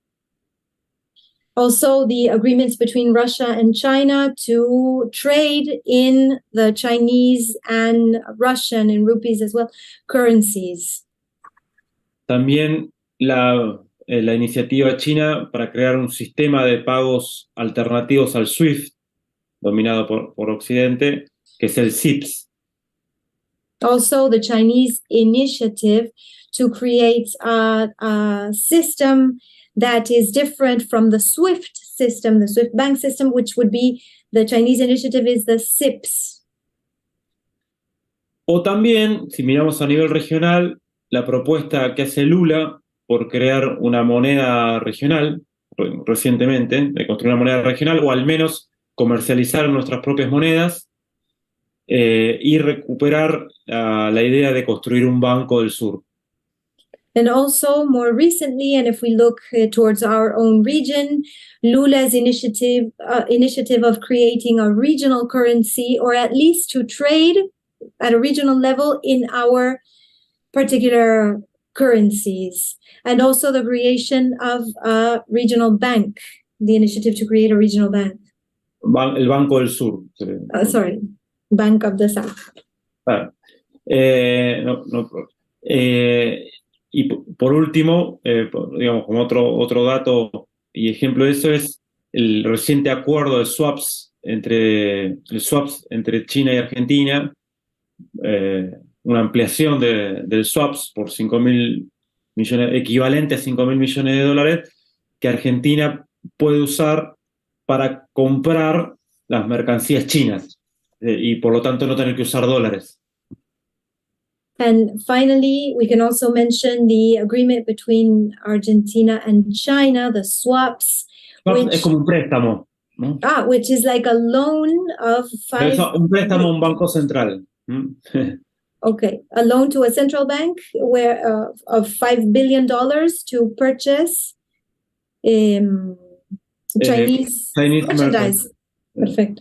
Also, the agreements between Russia and China to trade in the Chinese and Russian and rupees as well, currencies. También la iniciativa china para crear un sistema de pagos alternativos al SWIFT, dominado por Occidente, que es el CIPS. Also, the Chinese initiative to create a system that is different from the SWIFT system, the SWIFT bank system, which would be, the Chinese initiative is the CIPS. O también, si miramos a nivel regional, la propuesta que hace Lula por crear una moneda regional, recientemente, de construir una moneda regional, o al menos comercializar nuestras propias monedas y recuperar la idea de construir un banco del sur. And also, more recently, and if we look towards our own region, Lula's initiative of creating a regional currency, or at least to trade at a regional level in our particular currencies, and also the creation of a regional bank, the initiative to create a regional bank. El Banco del Sur. Sorry, Bank of the South. Y por último, digamos, como otro dato y ejemplo de eso es el reciente acuerdo de swaps entre China y Argentina, una ampliación del swaps por 5.000 millones, equivalente a 5.000 millones de dólares, que Argentina puede usar para comprar las mercancías chinas y por lo tanto no tener que usar dólares. And finally, we can also mention the agreement between Argentina and China, the swaps. Es como un préstamo, ¿no? Which is like a loan of un préstamo a un banco central. Okay, a loan to a central bank of $5 billion to purchase Chinese merchandise. Perfect.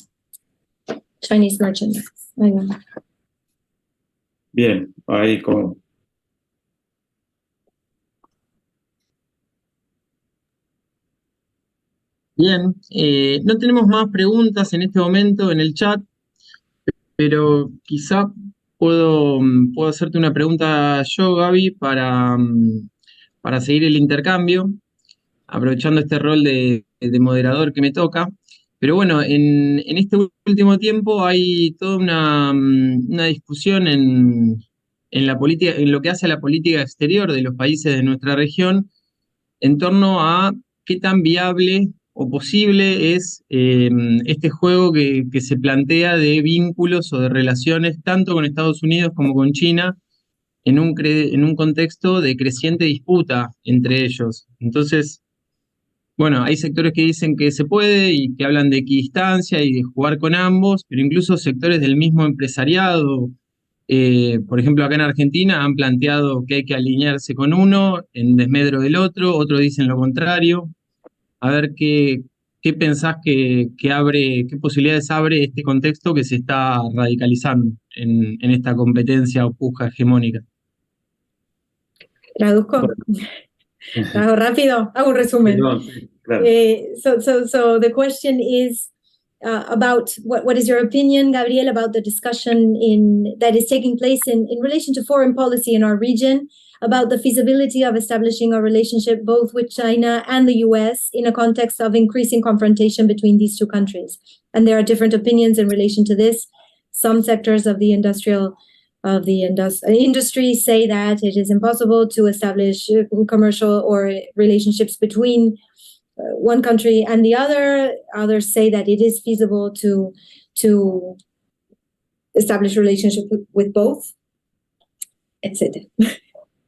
Chinese merchandise. Bien, ahí como... Bien, no tenemos más preguntas en este momento en el chat, pero quizá puedo hacerte una pregunta yo, Gaby, para seguir el intercambio, aprovechando este rol de moderador que me toca. Pero bueno, en este último tiempo hay toda una discusión en la política, en lo que hace a la política exterior de los países de nuestra región, en torno a qué tan viable o posible es este juego que se plantea de vínculos o de relaciones tanto con Estados Unidos como con China en un contexto de creciente disputa entre ellos. Entonces, bueno, hay sectores que dicen que se puede y que hablan de equidistancia y de jugar con ambos, pero incluso sectores del mismo empresariado, por ejemplo, acá en Argentina han planteado que hay que alinearse con uno en desmedro del otro, otros dicen lo contrario. A ver qué pensás que abre, qué posibilidades abre este contexto que se está radicalizando en esta competencia o puja hegemónica. Traduzco. Hago rápido, hago un resumen. So the question is about what is your opinion, Gabriel, about the discussion that is taking place in relation to foreign policy in our region, about the feasibility of establishing a relationship both with China and the US in a context of increasing confrontation between these two countries. And there are different opinions in relation to this. Some sectors of the industrial of the industry say that it is impossible to establish commercial or relationships between one country and the other. Others say that it is feasible to establish relationship with both, etc.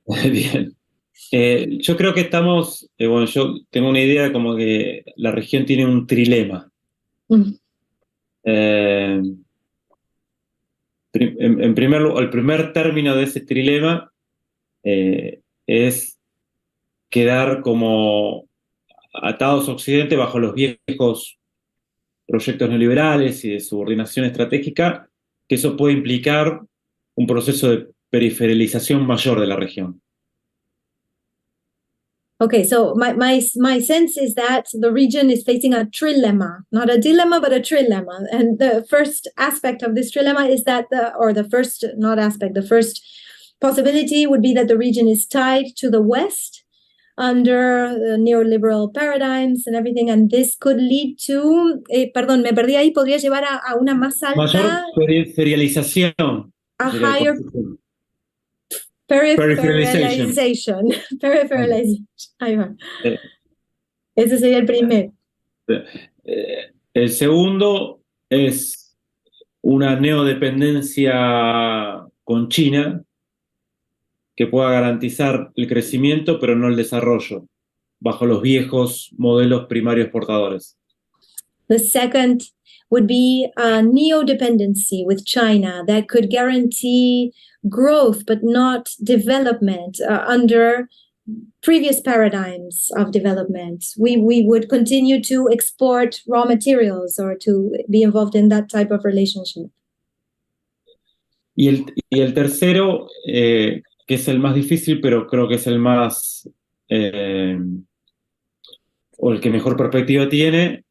Bien. Yo creo que estamos, bueno, yo tengo una idea como que la región tiene un trilema. En primer lugar, el primer término de ese trilema es quedar como atados a Occidente bajo los viejos proyectos neoliberales y de subordinación estratégica, que eso puede implicar un proceso de periferialización mayor de la región. Okay, so my sense is that the region is facing a trilemma, not a dilemma, but a trilemma. And the first aspect of this trilemma is that the first possibility would be that the region is tied to the West under the neoliberal paradigms and everything, and this could lead to, perdón, me perdí ahí, podría llevar a una más alta... Mayor periferialización. A higher... Peripheralization. Ahí va. Ese sería el primero. El segundo es una neodependencia con China que pueda garantizar el crecimiento pero no el desarrollo bajo los viejos modelos primarios exportadores. The second would be a neo-dependency with China that could guarantee growth but not development under previous paradigms of development. We would continue to export raw materials or to be involved in that type of relationship. Y el tercero, que es el más difícil, pero creo que es el más, o el que mejor perspectiva tiene,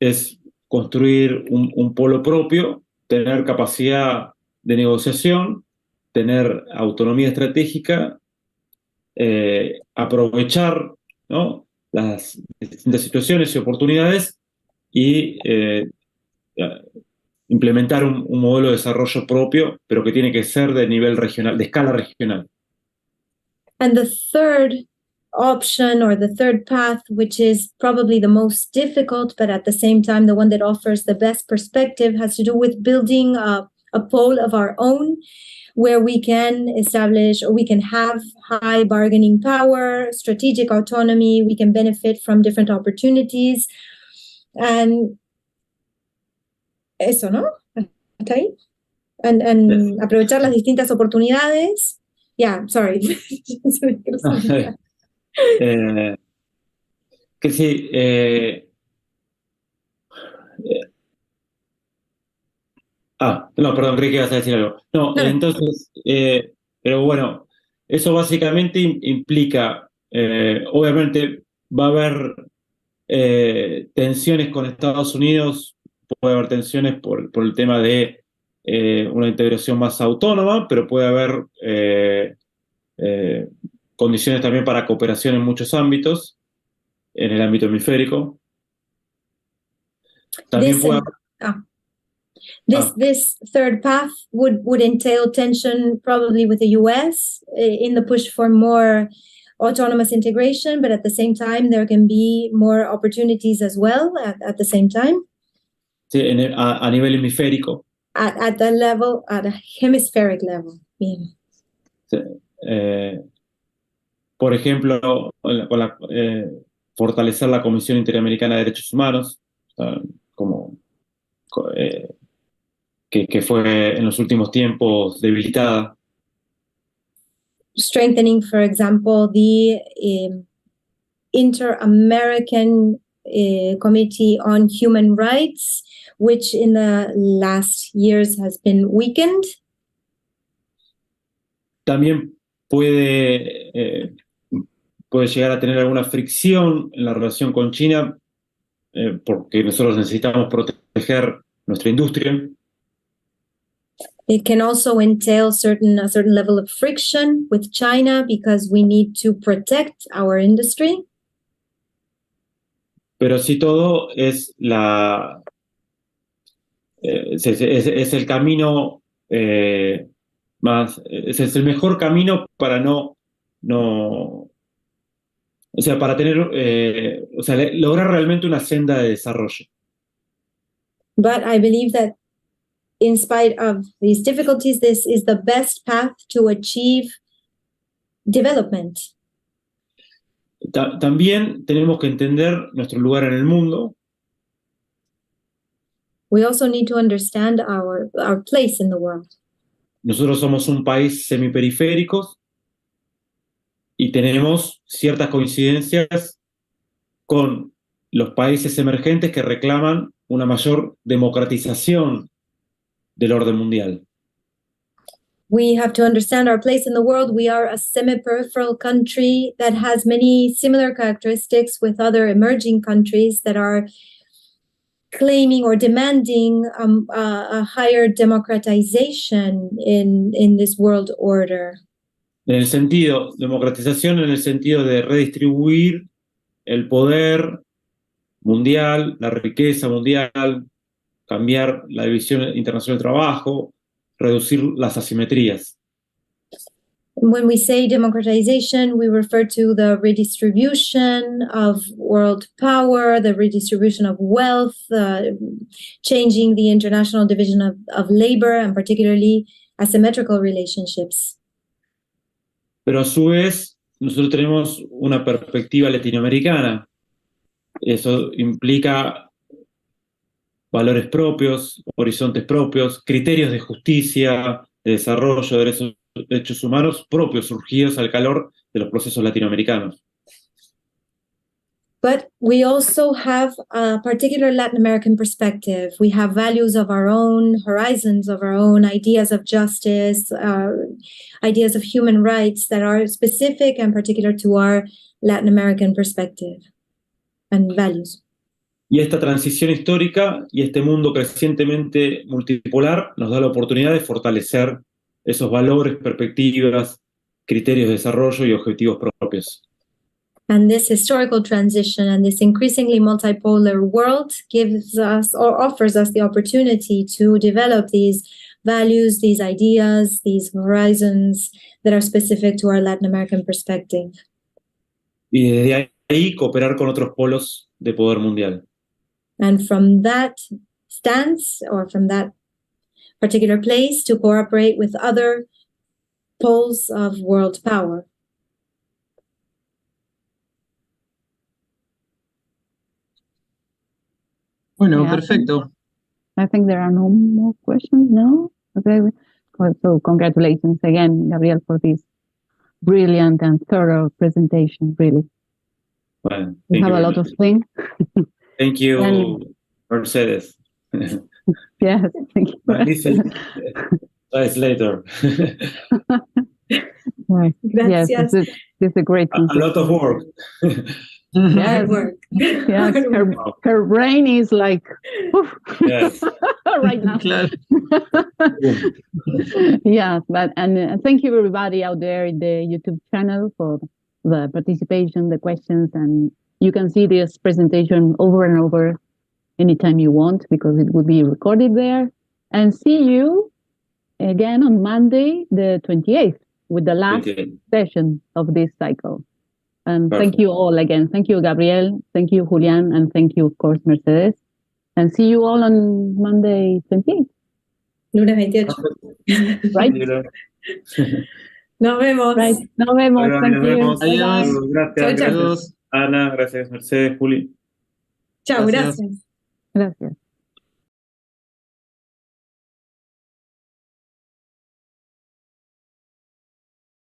es construir un polo propio, tener capacidad de negociación, tener autonomía estratégica, aprovechar, ¿no?, las distintas situaciones y oportunidades y implementar un modelo de desarrollo propio, pero que tiene que ser de nivel regional, de escala regional. And the third option, or the third path, which is probably the most difficult, but at the same time the one that offers the best perspective, has to do with building a pole of our own, where we can establish, or we can have high bargaining power, strategic autonomy, we can benefit from different opportunities. And eso, ¿no? ¿Está ahí? And aprovechar las distintas oportunidades. Yeah, sorry. Que sí, no, perdón, creí que ibas a decir algo. No, entonces, pero bueno, eso básicamente implica, obviamente va a haber tensiones con Estados Unidos, puede haber tensiones por el tema de una integración más autónoma, pero puede haber condiciones también para cooperación en muchos ámbitos, en el ámbito hemisférico. También puede haber... This third path would entail tension probably with the US in the push for more autonomous integration, but at the same time there can be more opportunities as well at the same time. Sí, a nivel hemisférico. At that level, at a hemispheric level. Yeah. Sí, por ejemplo, fortalecer la Comisión Interamericana de Derechos Humanos, que fue en los últimos tiempos debilitada. Strengthening, for example, the Inter-American Committee on Human Rights, which in the last years has been weakened. También puede llegar a tener alguna fricción en la relación con China, porque nosotros necesitamos proteger nuestra industria. It can also entail a certain level of friction with China because we need to protect our industry. Pero sí, todo es es el camino ese es el mejor camino para para tener, lograr realmente una senda de desarrollo. But I believe that in spite of these difficulties, this is the best path to achieve development. También tenemos que entender nuestro lugar en el mundo. We also need to understand our place in the world. Nosotros somos un país semiperiférico y tenemos ciertas coincidencias con los países emergentes que reclaman una mayor democratización del orden mundial. We have to understand our place in the world. We are a semi-peripheral country that has many similar characteristics with other emerging countries that are claiming or demanding a higher democratization in this world order. En el sentido, democratización en el sentido de redistribuir el poder mundial, la riqueza mundial, cambiar la división internacional del trabajo, reducir las asimetrías. When we say democratization, we refer to the redistribution of world power, the redistribution of wealth, changing the international division of labor, and particularly asymmetrical relationships. Pero a su vez, nosotros tenemos una perspectiva latinoamericana. Eso implica valores propios, horizontes propios, criterios de justicia, de desarrollo, de derechos humanos propios, surgidos al calor de los procesos latinoamericanos. But we also have a particular Latin American perspective. We have values of our own, horizons of our own, ideas of justice, ideas of human rights that are specific and particular to our Latin American perspective and values. Y esta transición histórica y este mundo crecientemente multipolar nos da la oportunidad de fortalecer esos valores, perspectivas, criterios de desarrollo y objetivos propios. And this historical transition and this increasingly multipolar world gives us or offers us the opportunity to develop these values, these ideas, these horizons that are specific to our Latin American perspective. Y desde ahí cooperar con otros polos de poder mundial. And from that stance or from that particular place to cooperate with other poles of world power. Bueno, Yeah, perfecto. I think there are no more questions, no? Okay. So congratulations again, Gabriel, for this brilliant and thorough presentation, really. Bueno, We have a lot of things. Thank you, And- Mercedes. Yes, thank you. Guys, later. Right. Yes, Gracias. this is a great A lot of work. Yes, Hard work. yes, Hard work. her brain is like woof, Yes. right now. Claro. Yes, but thank you everybody out there in the YouTube channel for the participation, the questions, and you can see this presentation over and over anytime you want because it will be recorded there. And see you again on Monday, the 28th, with the last session of this cycle. And Perfect. thank you all again. Thank you, Gabriel. Thank you, Julián. And thank you, of course, Mercedes. And see you all on Monday 28th. Lunes 28. Right? Nos vemos. Right. Nos vemos. Nos Thank you. vemos. Adiós. Gracias. Chau, chau. Gracias, Ana. Gracias, Mercedes, Juli. Chao, Gracias. gracias. Gracias.